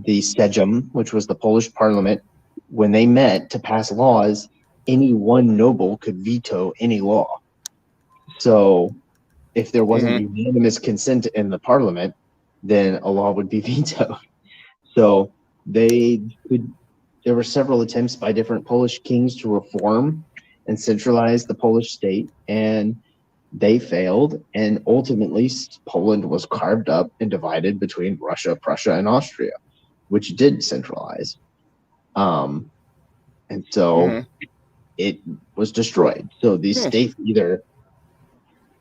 The Sejm, which was the Polish parliament, when they met to pass laws, any one noble could veto any law. So if there wasn't unanimous consent in the parliament, then a law would be vetoed. So there were several attempts by different Polish kings to reform and centralize the Polish state, and they failed. And ultimately, Poland was carved up and divided between Russia, Prussia, and Austria, which did centralize. And so it was destroyed. So these states either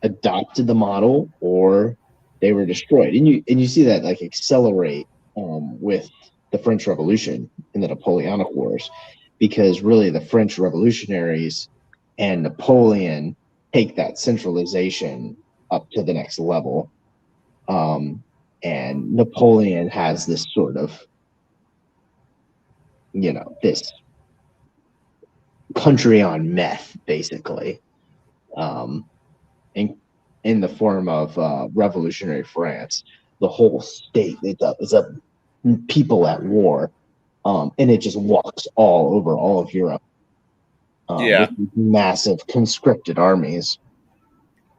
adopted the model or they were destroyed. And you see that like accelerate with the French Revolution and the Napoleonic Wars, because really the French revolutionaries and Napoleon take that centralization up to the next level. And Napoleon has this sort of, this country on meth, basically, in the form of revolutionary France. The whole state is a people at war, and it just walks all over all of Europe with massive conscripted armies.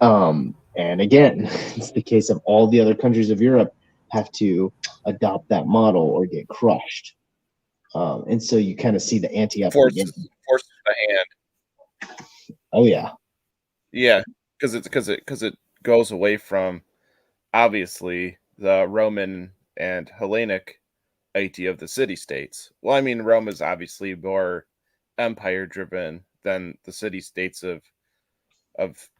And again, it's the case of all the other countries of Europe have to adopt that model or get crushed. And so you kind of see the ante up forces the hand. Oh yeah, yeah, because it goes away from obviously the Roman and Hellenic idea of the city states. Well, I mean, Rome is obviously more empire driven than the city states of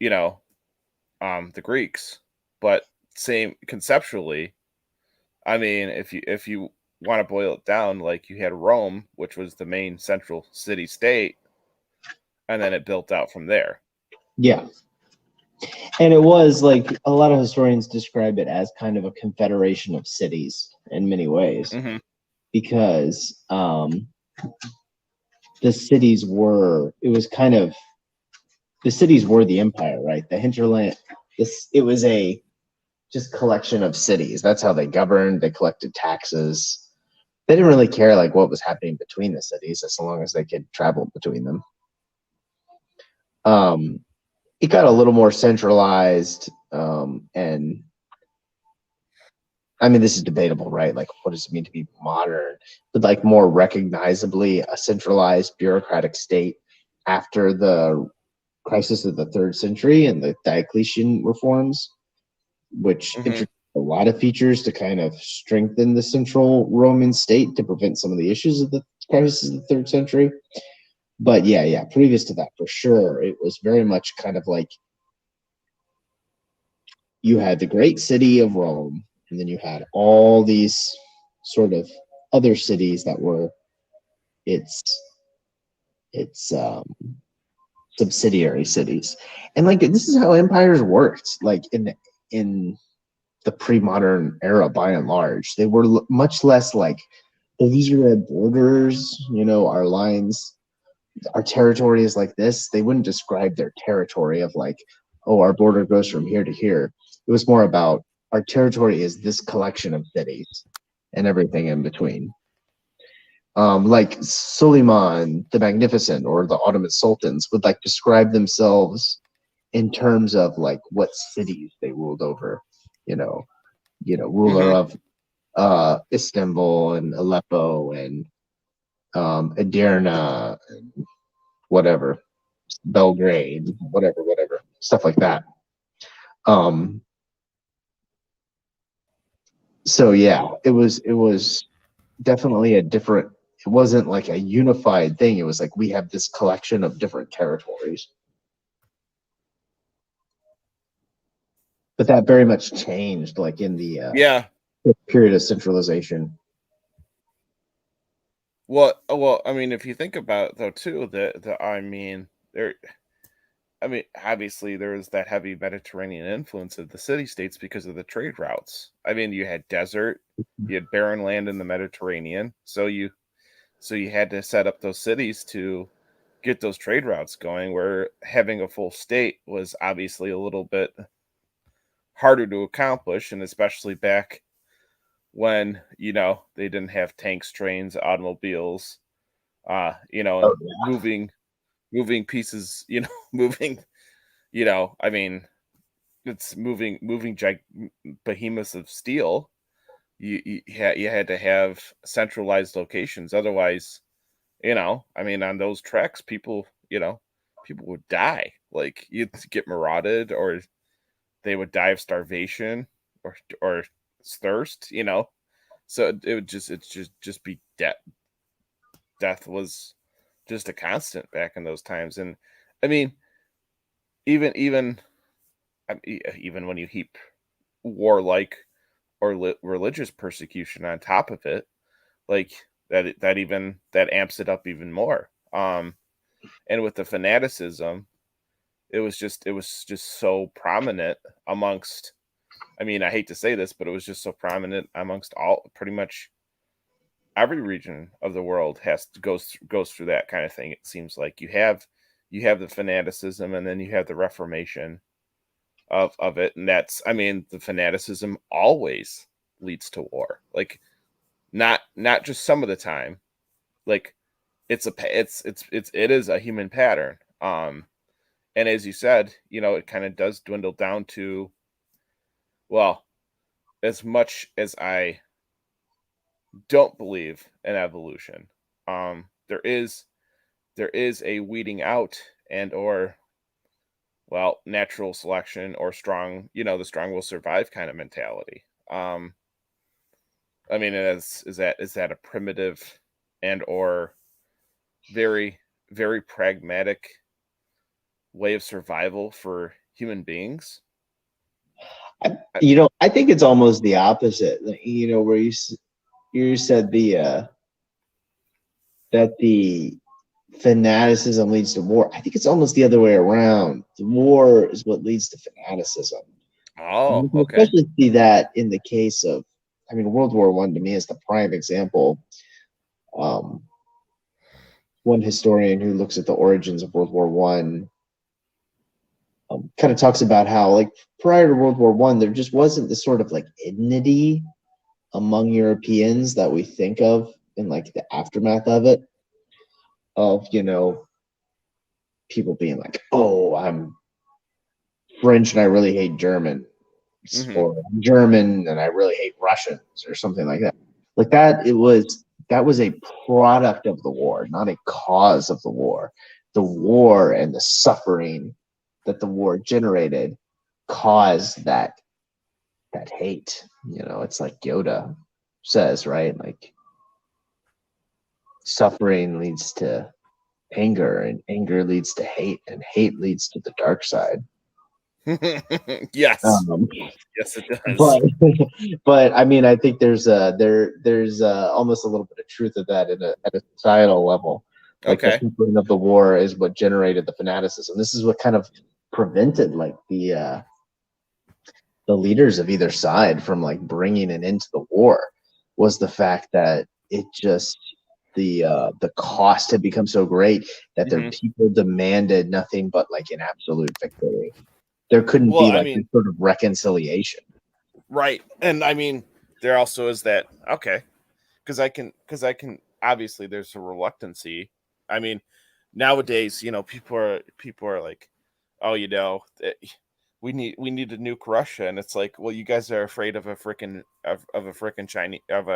the Greeks, but same conceptually. I mean, if you want to boil it down, like you had Rome, which was the main central city state, and then it built out from there. Yeah. And it was like a lot of historians describe it as kind of a confederation of cities in many ways, because the cities were the empire, right? The hinterland, it was a just collection of cities. That's how they governed. They collected taxes. They didn't really care like what was happening between the cities, as long as they could travel between them. It got a little more centralized, and I mean, this is debatable, right? Like, what does it mean to be modern? But like more recognizably a centralized bureaucratic state after the crisis of the 3rd century and the Diocletian reforms, which introduced a lot of features to kind of strengthen the central Roman state to prevent some of the issues of the crisis of the 3rd century. But yeah, previous to that, for sure, it was very much kind of like you had the great city of Rome, and then you had all these sort of other cities that were its subsidiary cities. And like this is how empires worked, like in the pre-modern era. By and large, they were much less like, oh, these are our borders, our lines, our territory is like this. They wouldn't describe their territory of like, oh, our border goes from here to here. It was more about our territory is this collection of cities and everything in between. Like Suleiman the Magnificent or the Ottoman sultans would like describe themselves in terms of like what cities they ruled over, ruler of Istanbul and Aleppo and Edirne and whatever, Belgrade, whatever, stuff like that. So yeah, it was definitely a different it wasn't like a unified thing. It was like we have this collection of different territories. But that very much changed, like in the Yeah. period of centralization. Well, I mean, if you think about it, though, too, there. I mean, obviously, there was that heavy Mediterranean influence of the city-states because of the trade routes. I mean, you had desert, you had barren land in the Mediterranean, so you had to set up those cities to get those trade routes going. Where having a full state was obviously a little bit harder to accomplish, and especially back when they didn't have tanks, trains, automobiles, Oh, and moving pieces, moving, I mean, it's moving behemoths of steel. You had to have centralized locations, otherwise, I mean, on those treks, people would die. Like, you'd get marauded, or they would die of starvation, or thirst. So it would just be death. Death was just a constant back in those times. And I mean, even even when you heap warlike or religious persecution on top of it, like that amps it up even more. And with the fanaticism, it was just so prominent amongst. I mean, I hate to say this, but it was just so prominent amongst all, pretty much every region of the world goes through that kind of thing. It seems like you have the fanaticism, and then you have the Reformation of it, and that's, I mean, the fanaticism always leads to war. Like, not just some of the time. Like, it is a human pattern. And as you said, it kind of does dwindle down to, well, as much as I don't believe in evolution, there is a weeding out, and or, well, natural selection, or the strong will survive kind of mentality. I mean, is that a primitive and or very, very pragmatic way of survival for human beings? I, I think it's almost the opposite. Where you said that the fanaticism leads to war. I think it's almost the other way around. The war is what leads to fanaticism. And oh, you can okay. especially see that in the case of, I mean, World War One to me is the prime example. Um, One historian who looks at the origins of World War One kind of talks about how, like, prior to World War One, there just wasn't the sort of like enmity among Europeans that we think of in like the aftermath of it, of people being like, "Oh, I'm French and I really hate Germans," Hmm. or "I'm German and I really hate Russians," or something like that. Like that, that was a product of the war, not a cause of the war. The war and the suffering that the war generated caused that hate. It's like Yoda says, right? Like, suffering leads to anger, and anger leads to hate, and hate leads to the dark side. Yes. Um, Yes, it does. but but I mean, I think there's almost a little bit of truth of that at a societal level. Like, the Okay. suffering of the war is what generated the fanaticism. This is what kind of prevented, like, the leaders of either side from like bringing an end to the war, was the fact that it just the cost had become so great that their Hmm. people demanded nothing but like an absolute victory. There couldn't Well, be I like this mean, sort of reconciliation. right. And I mean, there also is that, okay, because I can obviously, there's a reluctancy. I mean, nowadays, people are like, oh, we need to nuke Russia, and it's like, well, you guys are afraid of a freaking of a freaking Chinese of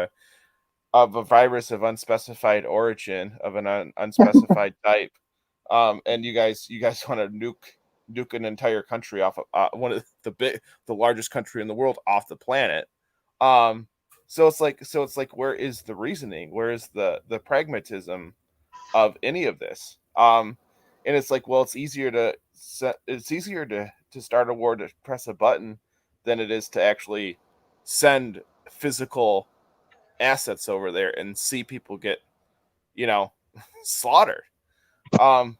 a virus of unspecified origin, of an unspecified type, and you guys want to nuke an entire country off of, one of the largest country in the world, off the planet. um So it's like where is the reasoning? Where is the pragmatism of any of this? And it's like, well, it's easier to start a war to press a button than it is to actually send physical assets over there and see people get, you know, slaughtered. Um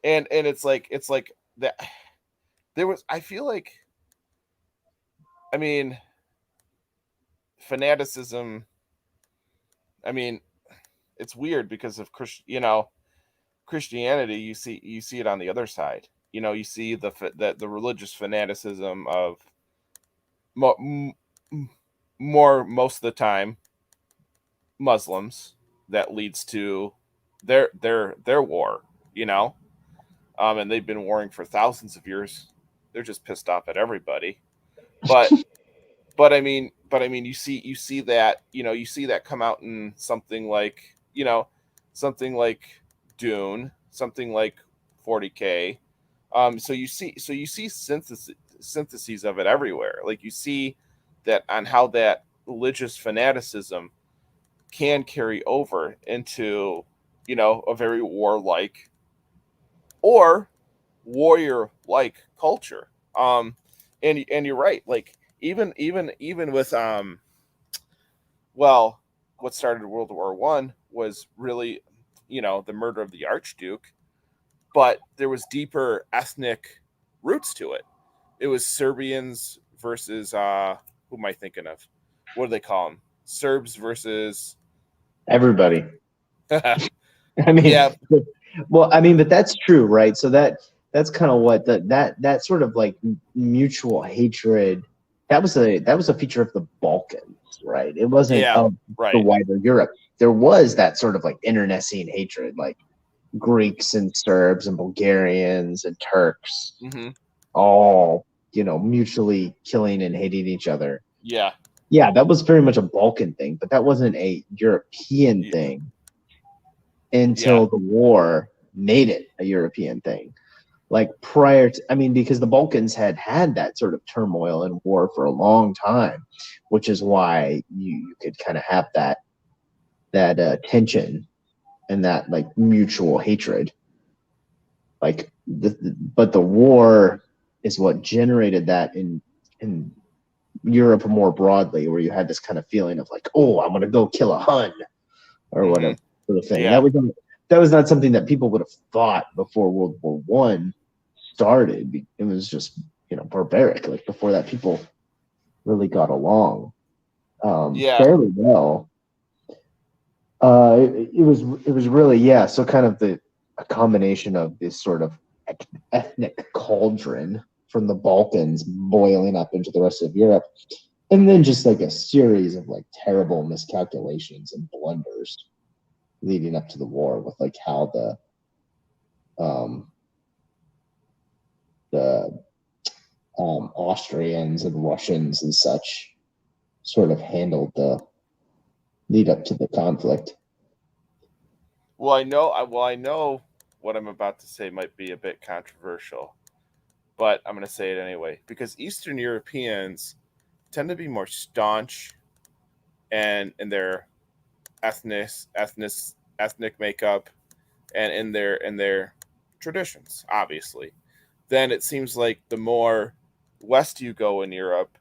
and it's like that there was I feel like I mean fanaticism. I mean, it's weird because of Christianity. You see it on the other side. You see the religious fanaticism of mo- more most of the time Muslims that leads to their war. You know, and they've been warring for thousands of years. They're just pissed off at everybody. But but I mean, you see that you see that come out in something like Dune, something like 40K. So you see syntheses of it everywhere. Like you see that on how that religious fanaticism can carry over into a very warlike or warrior like culture. And you're right. Like even with well, what started World War I was really the murder of the Archduke, but there was deeper ethnic roots to it. It was Serbians versus who am I thinking of? What do they call them? Serbs versus Everybody. yeah, I mean, well, I mean, but that's true, right? So that's kind of what that sort of like mutual hatred. That was a feature of the Balkans, right? It wasn't yeah, of the right. wider Europe. There was that sort of like internecine hatred, like Greeks and Serbs and Bulgarians and Turks, Hmm. all mutually killing and hating each other. Yeah, Yeah, that was very much a Balkan thing, but that wasn't a European yeah, thing yeah, until the war made it a European thing. Like prior to, I mean, because the Balkans had that sort of turmoil and war for a long time, which is why you could kind of have that tension and that like mutual hatred. Like, but the war is what generated that in Europe more broadly, where you had this kind of feeling of like, oh, I'm gonna go kill a Hun or hmm, whatever sort of thing. yeah, That was not something that people would have thought before World War One started. It was just barbaric. Like before that, people really got along yeah. fairly well. It was really, yeah. So kind of a combination of this sort of ethnic cauldron from the Balkans boiling up into the rest of Europe, and then just like a series of like terrible miscalculations and blunders leading up to the war with like how um, the Austrians and Russians and such sort of handled the lead up to the conflict. Well, I know what I'm about to say might be a bit controversial, but I'm going to say it anyway because Eastern Europeans tend to be more staunch and in their ethnic ethnic ethnic makeup and in their traditions, obviously. Then it seems like the more west you go in Europe,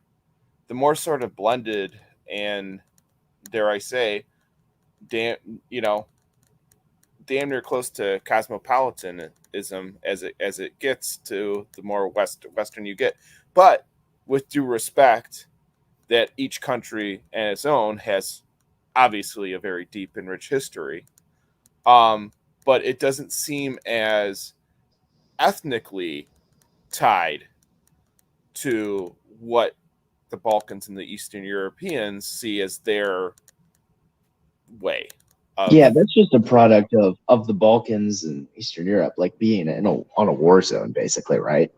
the more sort of blended and dare I say, damn, you know, damn near close to cosmopolitanism as it gets to the more western you get. But with due respect, that each country and its own has obviously a very deep and rich history. Um, but it doesn't seem as ethnically tied to what the Balkans and the Eastern Europeans see as their way of Yeah, that's just a product of the Balkans and Eastern Europe, like being on a war zone, basically, right?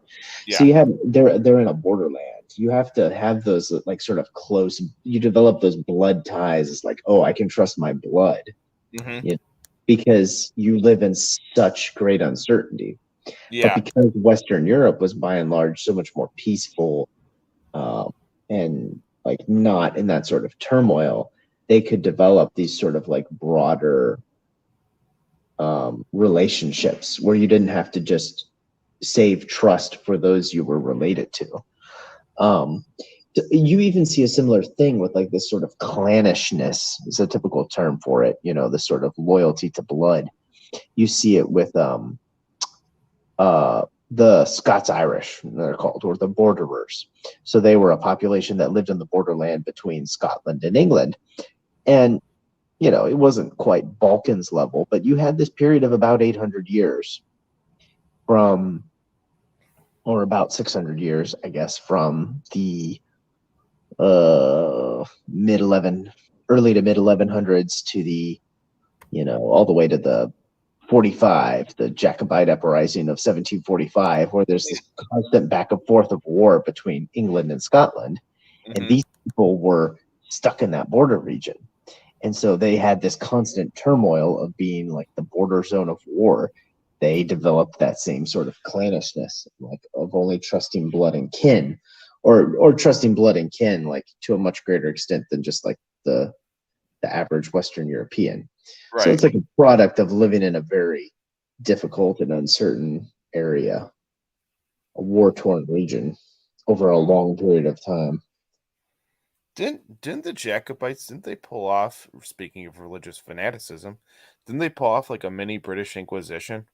So yeah. you have they're in a borderland. You have to have those like sort of close. You develop those blood ties. It's like, oh, I can trust my blood, Hmm. you know, because you live in such great uncertainty. But Yeah. because Western Europe was by and large so much more peaceful, um, and like not in that sort of turmoil, they could develop these sort of like broader relationships where you didn't have to just save trust for those you were related to. Um, you even see a similar thing with like this sort of clannishness is a typical term for it. You know, this sort of loyalty to blood. You see it with the Scots Irish, they're called, or the borderers. So they were a population that lived in the borderland between Scotland and England. And, you know, it wasn't quite Balkans level, but you had this period of about 800 years from, or about 600 years, I guess, from the early to mid 1100s to the, you know, all the way to the 45, the Jacobite uprising of 1745, where there's this constant back and forth of war between England and Scotland. And these people were stuck in that border region. And so they had this constant turmoil of being like the border zone of war. They developed that same sort of clannishness, like of only trusting blood and kin, or trusting blood and kin, like to a much greater extent than just like the average Western European. Right. So it's like a product of living in a very difficult and uncertain area, a war-torn region over a long period of time. Didn't the Jacobites, didn't they pull off, speaking of religious fanaticism, didn't they pull off like a mini British Inquisition?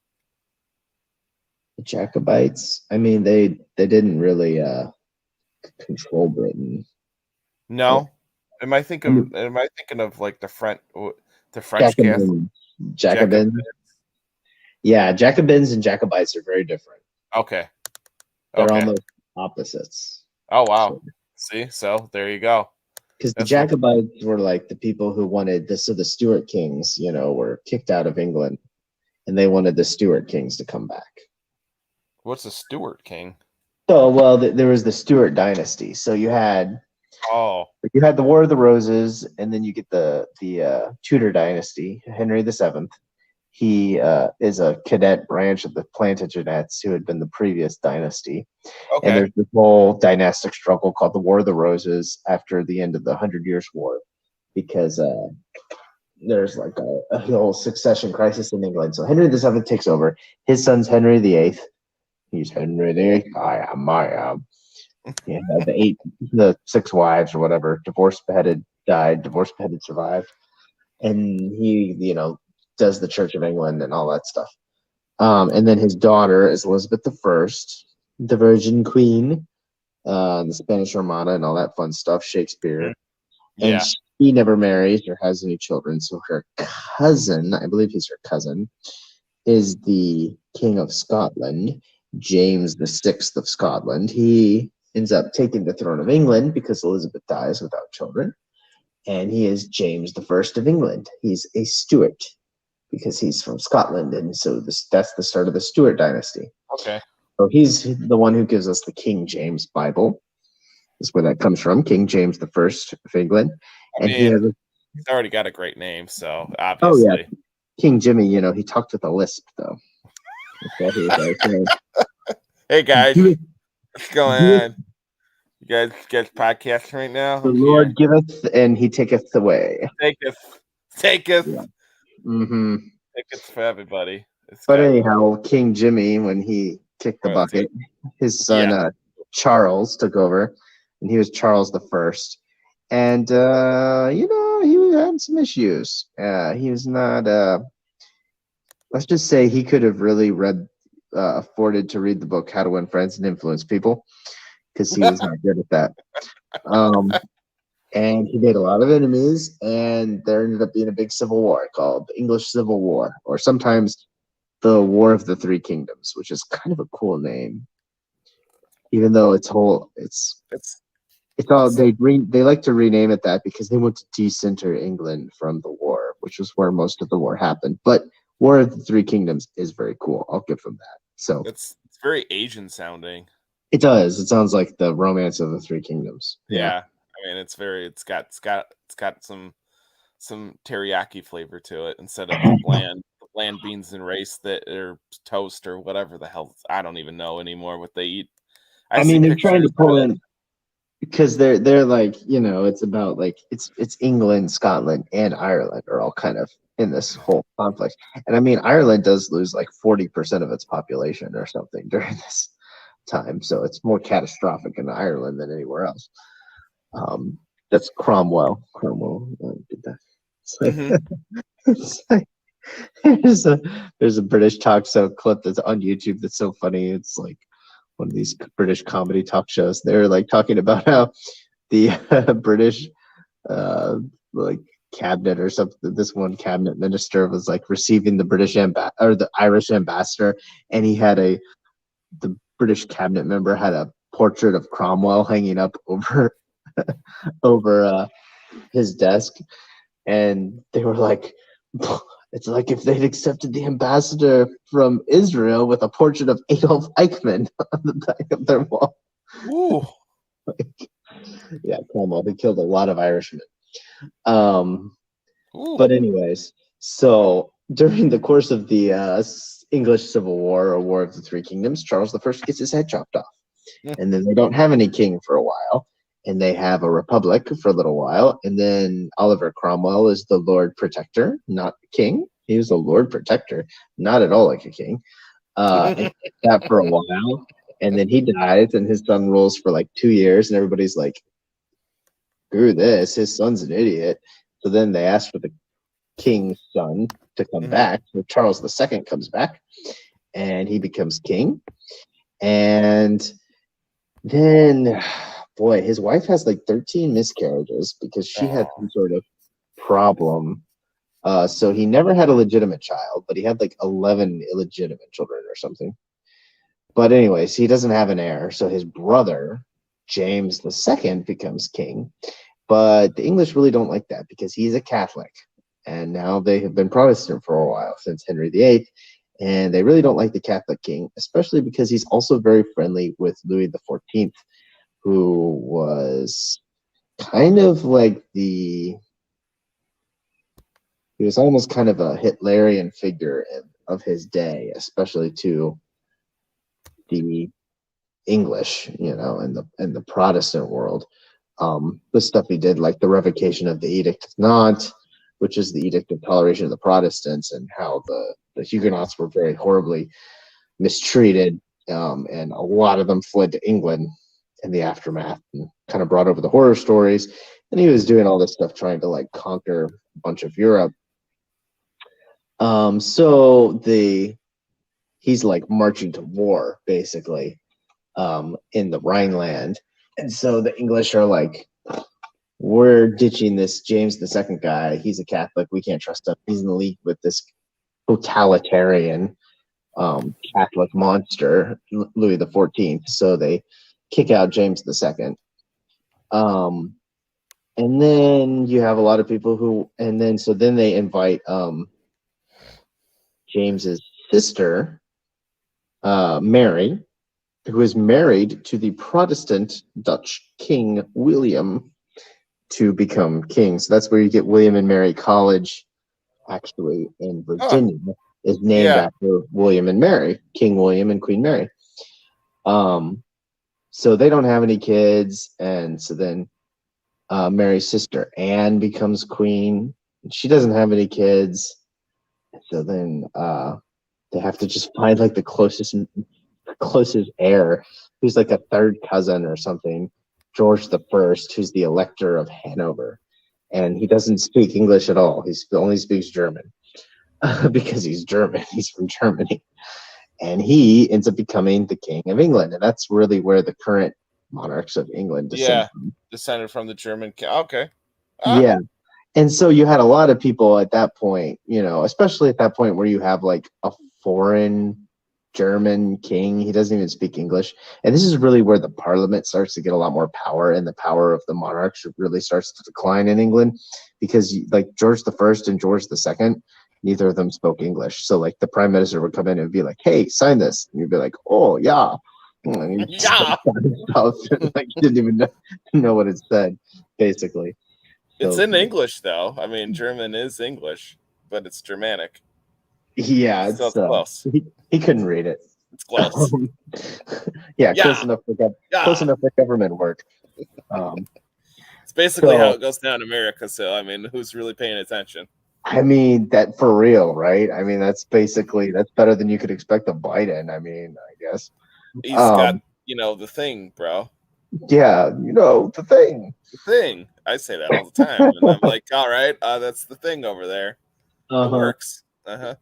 The Jacobites, I mean, they didn't really control Britain. No. Am I thinking of like the French Catholic Jacobins. Yeah, Jacobins and Jacobites are very different. Okay. They're almost opposites. Oh wow. See, so there you go. Because the Jacobites were like the people who wanted this. So the Stuart kings, you know, were kicked out of England, and they wanted the Stuart kings to come back. What's a Stuart king? So, well, there was the Stuart dynasty. So you had the War of the Roses, and then you get the Tudor dynasty, Henry VII. He is a cadet branch of the Plantagenets, who had been the previous dynasty. Okay. And there's this whole dynastic struggle called the War of the Roses after the end of the 100 Years' War, because there's like a whole succession crisis in England. So Henry VII takes over. His son's Henry VIII. He's Henry VIII. I am. Yeah, the 6 wives or whatever. Divorce beheaded, died. Divorce beheaded, survived. And he, you know, does the Church of England and all that stuff. And then his daughter is Elizabeth I, the Virgin Queen, the Spanish Armada and all that fun stuff, Shakespeare. Yeah. And she never marries or has any children. So her cousin, I believe he's her cousin, is the King of Scotland, James VI of Scotland. He ends up taking the throne of England because Elizabeth dies without children. And he is James I of England. He's a Stuart because he's from Scotland. And so that's the start of the Stuart dynasty. Okay. So he's the one who gives us the King James Bible. That's where that comes from, King James I of England. And he's already got a great name, so obviously. Oh, yeah. King Jimmy, you know, he talked with a lisp, though. Hey, guys. What's going on? You guys podcasting right now? The Lord giveth, and he taketh away. Taketh. Yeah. Mm-hmm. Taketh for everybody. But anyhow, King Jimmy, when he kicked the bucket, his son Charles took over, and he was Charles I. And, you know, he had some issues. He was not, let's just say he could have really afforded to read the book How to Win Friends and Influence People, because he was not good at that. And he made a lot of enemies, and there ended up being a big civil war called the English Civil War, or sometimes the War of the Three Kingdoms, which is kind of a cool name, even though it's all they like to rename it that because they want to decenter England from the war, which was where most of the war happened. But War of the Three Kingdoms is very cool. I'll give them that. So it's very Asian sounding. It does. It sounds like the Romance of the Three Kingdoms. Yeah. I mean, it's got some teriyaki flavor to it instead of the bland beans and rice that are toast or whatever the hell. I don't even know anymore what they eat. I mean, they're trying to pull in. because they're like, it's about like it's England, Scotland, and Ireland are all kind of in this whole conflict. And I mean, Ireland does lose like 40% of its population or something during this time, so it's more catastrophic in Ireland than anywhere else. That's Cromwell. Cromwell did that. It's like, Mhm. it's like there's a British talk show clip that's on YouTube that's so funny. It's like one of these British comedy talk shows. They're like talking about how the British like cabinet or something. This one cabinet minister was like receiving the or the Irish ambassador, and the British cabinet member had a portrait of Cromwell hanging up over over his desk, and they were like, it's like if they'd accepted the ambassador from Israel with a portrait of Adolf Eichmann on the back of their wall. Ooh. Yeah, Cromwell. He killed a lot of Irishmen. Ooh. But anyways, so during the course of the English Civil War or War of the Three Kingdoms, Charles I gets his head chopped off. And then they don't have any king for a while. And they have a republic for a little while. And then Oliver Cromwell is the Lord Protector, not king. He was the Lord Protector, not at all like a king. And that for a while. And then he dies, and his son rules for like 2 years. And everybody's like, screw this. His son's an idiot. So then they asked for the king's son to come back. So Charles II comes back, and he becomes king. And then, boy, his wife has like 13 miscarriages because she had some sort of problem. So he never had a legitimate child, but he had like 11 illegitimate children or something. But anyways, he doesn't have an heir. So his brother, James II, becomes king. But the English really don't like that because he's a Catholic. And now they have been Protestant for a while since Henry VIII. And they really don't like the Catholic king, especially because he's also very friendly with Louis XIV, who was kind of like he was almost kind of a Hitlerian figure of his day, especially to the English, in the Protestant world. The stuff he did, like the revocation of the Edict of Nantes, which is the Edict of Toleration of the Protestants, and how the Huguenots were very horribly mistreated, and a lot of them fled to England in the aftermath, and kind of brought over the horror stories. And he was doing all this stuff trying to like conquer a bunch of Europe. So he's like marching to war basically, in the Rhineland. And so the English are like, we're ditching this James II guy. He's a Catholic. We can't trust him. He's in league with this totalitarian Catholic monster, Louis XIV. So they kick out James II. And then you have a lot of people so then they invite James's sister, Mary, who is married to the Protestant Dutch King William, to become king. So that's where you get William and Mary College, actually, in Virginia, is named after William and Mary, King William and Queen Mary. So they don't have any kids, and so then Mary's sister Anne becomes queen. She doesn't have any kids, so then they have to just find like the closest heir, who's like a third cousin or something, George I, who's the Elector of Hanover, and he doesn't speak English at all. He only speaks German because he's German. He's from Germany, and he ends up becoming the King of England, and that's really where the current monarchs of England descend from. Descended from the German. Okay. Yeah. And so you had a lot of people at that point, especially at that point where you have like a foreign German king. He doesn't even speak English. And this is really where the parliament starts to get a lot more power, and the power of the monarchs really starts to decline in England, because like George I and George II, neither of them spoke English. So like the prime minister would come in and be like, hey, sign this. And you'd be like, oh, yeah. And stuff, and, like, you didn't even know what it said, basically. It's in English, though. I mean, German is English, but it's Germanic. Yeah, it's close. He couldn't read it. It's close. Close enough for government work. Um, It's basically how so it goes down in America. So I mean, who's really paying attention? I mean that for real, right? I mean that's better than you could expect of Biden. I mean, I guess. He's got Um, the thing, bro. yeah, the thing. The thing. I say that all the time, and I'm like, all right, that's the thing over there. It Uh-huh. works. Uh huh.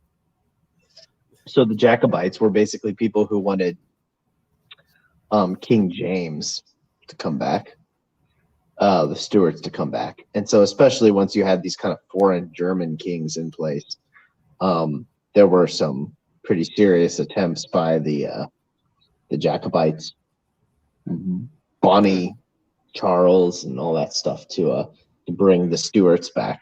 So the Jacobites were basically people who wanted King James to come back, the Stuarts to come back, and so especially once you had these kind of foreign German kings in place, there were some pretty serious attempts by the Jacobites, Hmm. Bonnie, Charles, and all that stuff to bring the Stuarts back,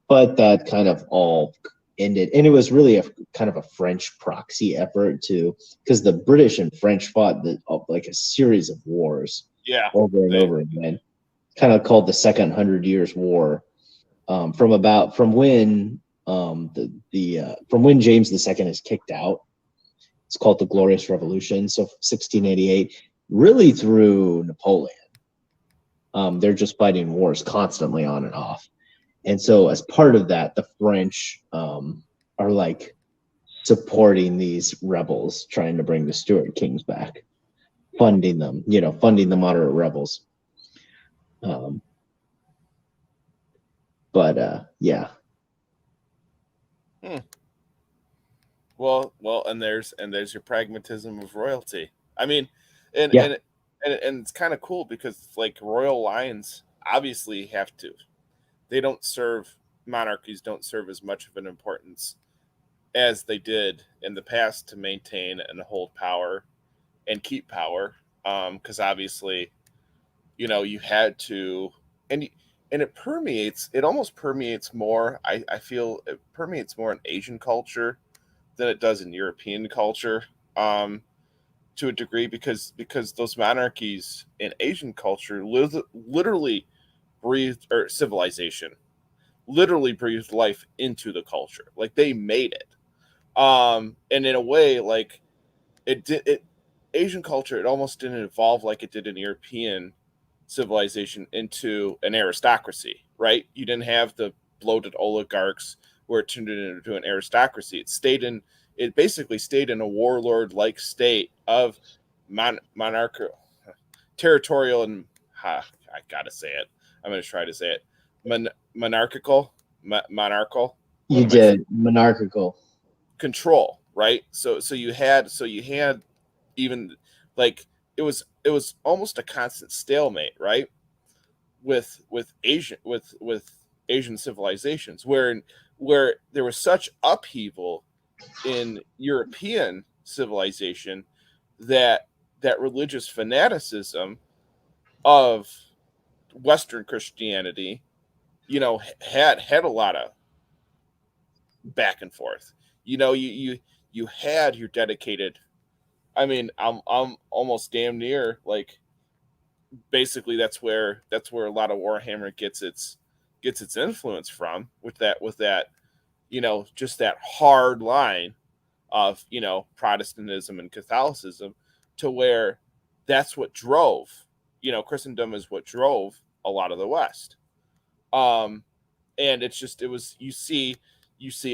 but that kind of all ended, and it was really a kind of a French proxy effort to because the British and French fought like a series of wars Yeah. over and They. over again, kind of called the Second Hundred Years' War, from when James II is kicked out. It's called the Glorious Revolution. So 1688, really through Napoleon. They're just fighting wars constantly on and off. And so, as part of that, the French are like supporting these rebels trying to bring the Stuart kings back, funding the moderate rebels. Um, but yeah, Hmm. Well, and there's your pragmatism of royalty. I mean, and yeah, and and it's kind of cool because like royal lines obviously have to. They don't serve monarchies don't serve as much of an importance as they did in the past to maintain and hold power and keep power. Because obviously, you had to, and and it permeates. It almost permeates more. I feel it permeates more in Asian culture than it does in European culture, to a degree, because those monarchies in Asian culture literally breathed, or civilization literally breathed life into the culture. Like they made it. And in a way, like it did it Asian culture, it almost didn't evolve like it did in European civilization into an aristocracy, right? You didn't have the bloated oligarchs where it turned it into an aristocracy. It basically stayed in a warlord like state of monarchical, territorial, and I gotta say it. I'm gonna try to say it. Monarchical, monarchical. What you am I saying? did monarchical. Control, right? So you had even like it was almost a constant stalemate, right? With Asian civilizations, where there was such upheaval in European civilization that religious fanaticism of Western Christianity, had a lot of back and forth. You had your dedicated. I mean, I'm almost damn near like basically that's where a lot of Warhammer gets its influence from, with that just that hard line of Protestantism and Catholicism, to where that's what drove Christendom is what drove a lot of the West. um and you see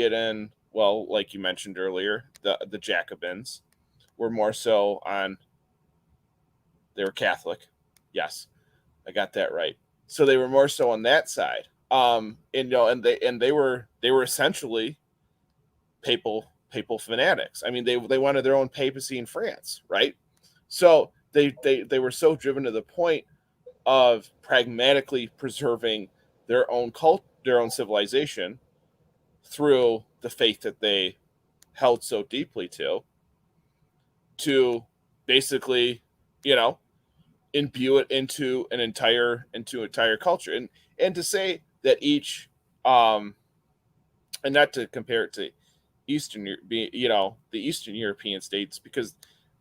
it in, well, like you mentioned earlier, the Jacobins were more so on they were Catholic. Yes, I got that right. So they were more so on that side. And they were essentially papal fanatics. I mean, they wanted their own papacy in France, right? So they were so driven to the point of pragmatically preserving their own civilization through the faith that they held so deeply to basically, you know, imbue it into entire culture, and to say that each, um and not to compare it to the Eastern European states, because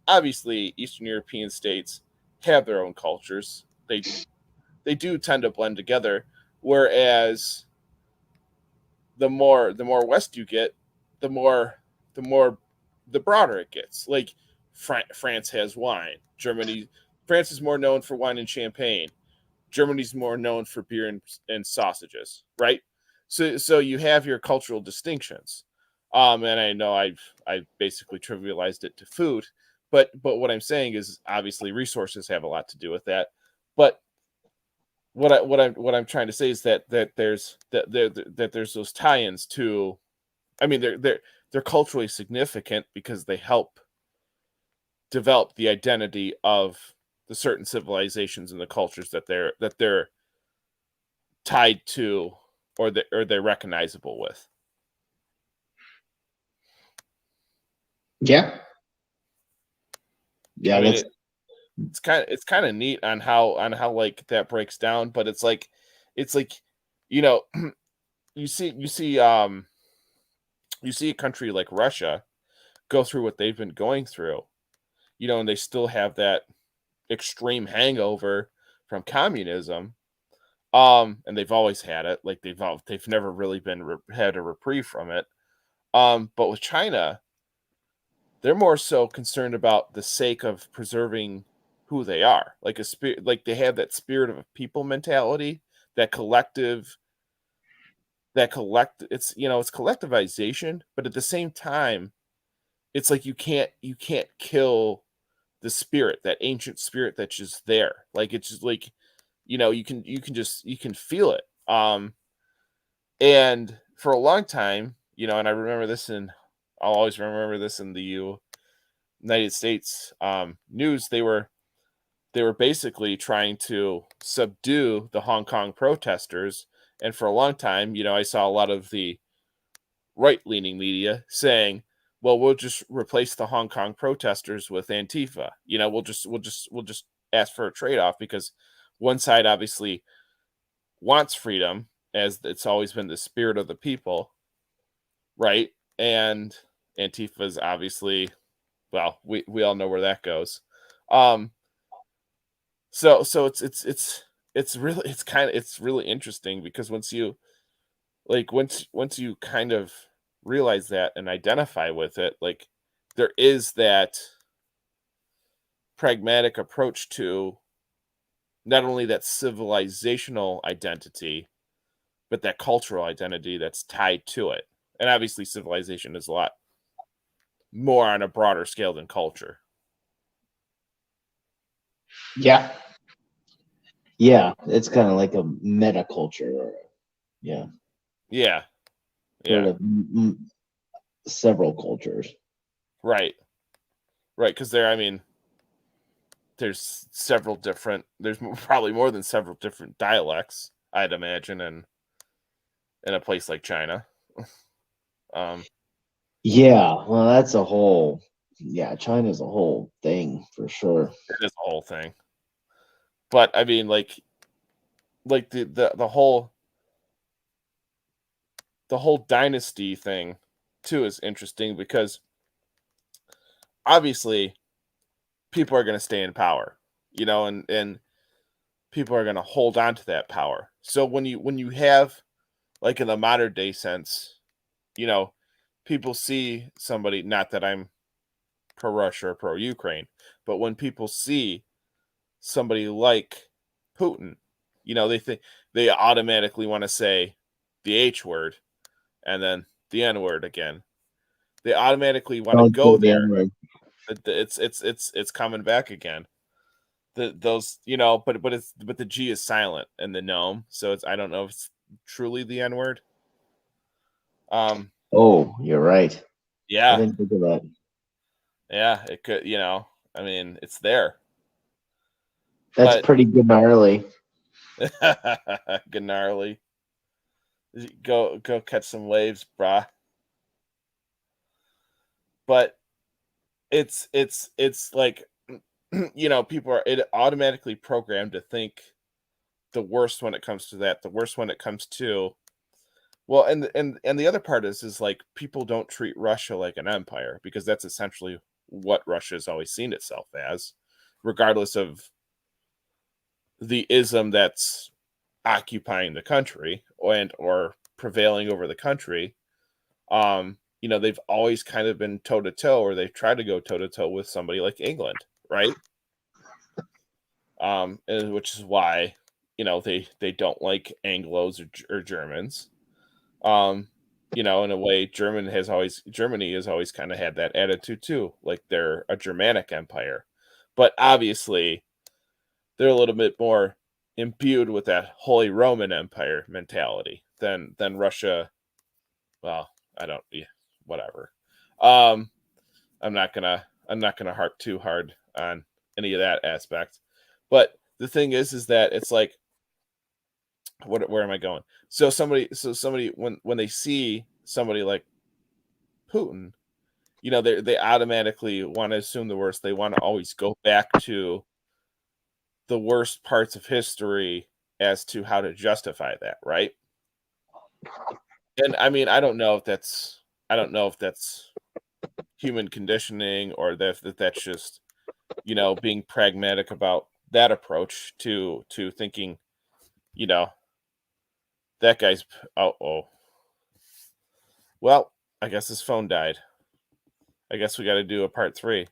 obviously Eastern European states have their own cultures. They do tend to blend together, whereas the more west you get, the more the broader it gets. France has wine. France is more known for wine and champagne. Germany's more known for beer and sausages, right? So you have your cultural distinctions. And I know I basically trivialized it to food, but what I'm saying is obviously resources have a lot to do with that. But what I'm trying to say is that there's those tie-ins to. I mean, they're culturally significant because they help develop the identity of the certain civilizations and the cultures that they're tied to, or they're recognizable with. Yeah. I Yeah, mean, that's it's kind of neat on how like that breaks down, but it's like you know you see you see a country like Russia go through what they've been going through, and they still have that extreme hangover from communism. And they've always had it. Like they've never really had a reprieve from it. But with China, they're more so concerned about the sake of preserving who they are. Like a spirit, like they have that spirit of a people mentality, that collective, it's collectivization, but at the same time, it's like you can't kill the spirit, that ancient spirit that's just there. Like it's just like, you can feel it. And for a long time, and I'll always remember this in the United States news. They were basically trying to subdue the Hong Kong protesters, and for a long time, I saw a lot of the right-leaning media saying, "Well, we'll just replace the Hong Kong protesters with Antifa. We'll just ask for a trade-off because one side obviously wants freedom, as it's always been the spirit of the people, right? And Antifa is obviously, well, we all know where that goes. Um, so it's really interesting because once you kind of realize that and identify with it, like there is that pragmatic approach to not only that civilizational identity, but that cultural identity that's tied to it. And obviously, civilization is a lot more on a broader scale than culture. yeah. Yeah, it's kind of like a meta culture, or yeah, Yeah, sort yeah, of several cultures. right, right. Because I mean, there's probably more than several different dialects, I'd imagine, in a place like China. Um, Yeah, well, that's a whole, yeah, China's a whole thing for sure. it is a whole thing. But I mean, like the whole dynasty thing too is interesting because obviously people are going to stay in power, and people are going to hold on to that power. So when you have, like, in the modern day sense, you know, people see somebody, not that I'm pro Russia or pro Ukraine, but when people see somebody like Putin, they automatically want to say the H word and then the N word again. They automatically want to Don't say go the there. N-word. It's coming back again. Those, but the G is silent in the gnome, so I don't know if it's truly the N word. Oh, you're right. I Yeah, didn't think of that. yeah, it could, I mean, it's there, That's but pretty good gnarly. gnarly. Go catch some waves, brah. But it's like, people are it automatically programmed to think the worst when it comes to that, the worst when it comes to, well, and the other part is like people don't treat Russia like an empire, because that's essentially what Russia has always seen itself as, regardless of the ism that's occupying the country or prevailing over the country. They've always kind of been toe to toe, or they've tried to go toe to toe with somebody like England, right? And which is why they don't like Anglos or Germans. In a way, Germany has always kind of had that attitude too, like they're a Germanic empire, but obviously they're a little bit more imbued with that Holy Roman Empire mentality than Russia. Well, I don't, yeah, whatever. Um, I'm not gonna harp too hard on any of that aspect, but the thing is that it's like, where am I going? So somebody when they see somebody like Putin, they automatically want to assume the worst. They want to always go back to the worst parts of history as to how to justify that, right? And I mean, I don't know if that's human conditioning, or that's just, being pragmatic about that approach to thinking, you know, that guy's oh, well, I guess his phone died. I guess we got to do a part 3.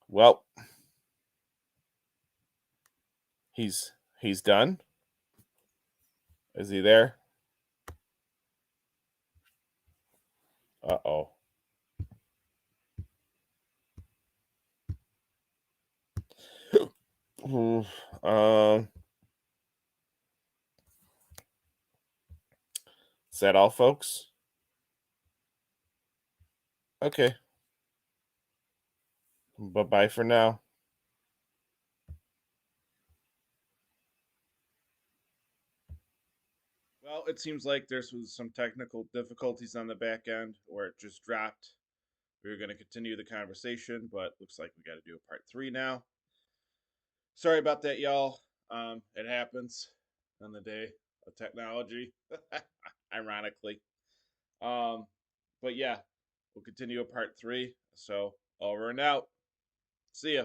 Well, he's done. Is he there? Uh-oh. Hmm, is that all, folks? Okay. Bye-bye for now. Well, it seems like there's some technical difficulties on the back end, or it just dropped. We were going to continue the conversation, but looks like we got to do a part 3 now. Sorry about that, y'all. It happens on the day of technology, ironically. Um, but yeah, we'll continue a part 3. So over and out. See ya.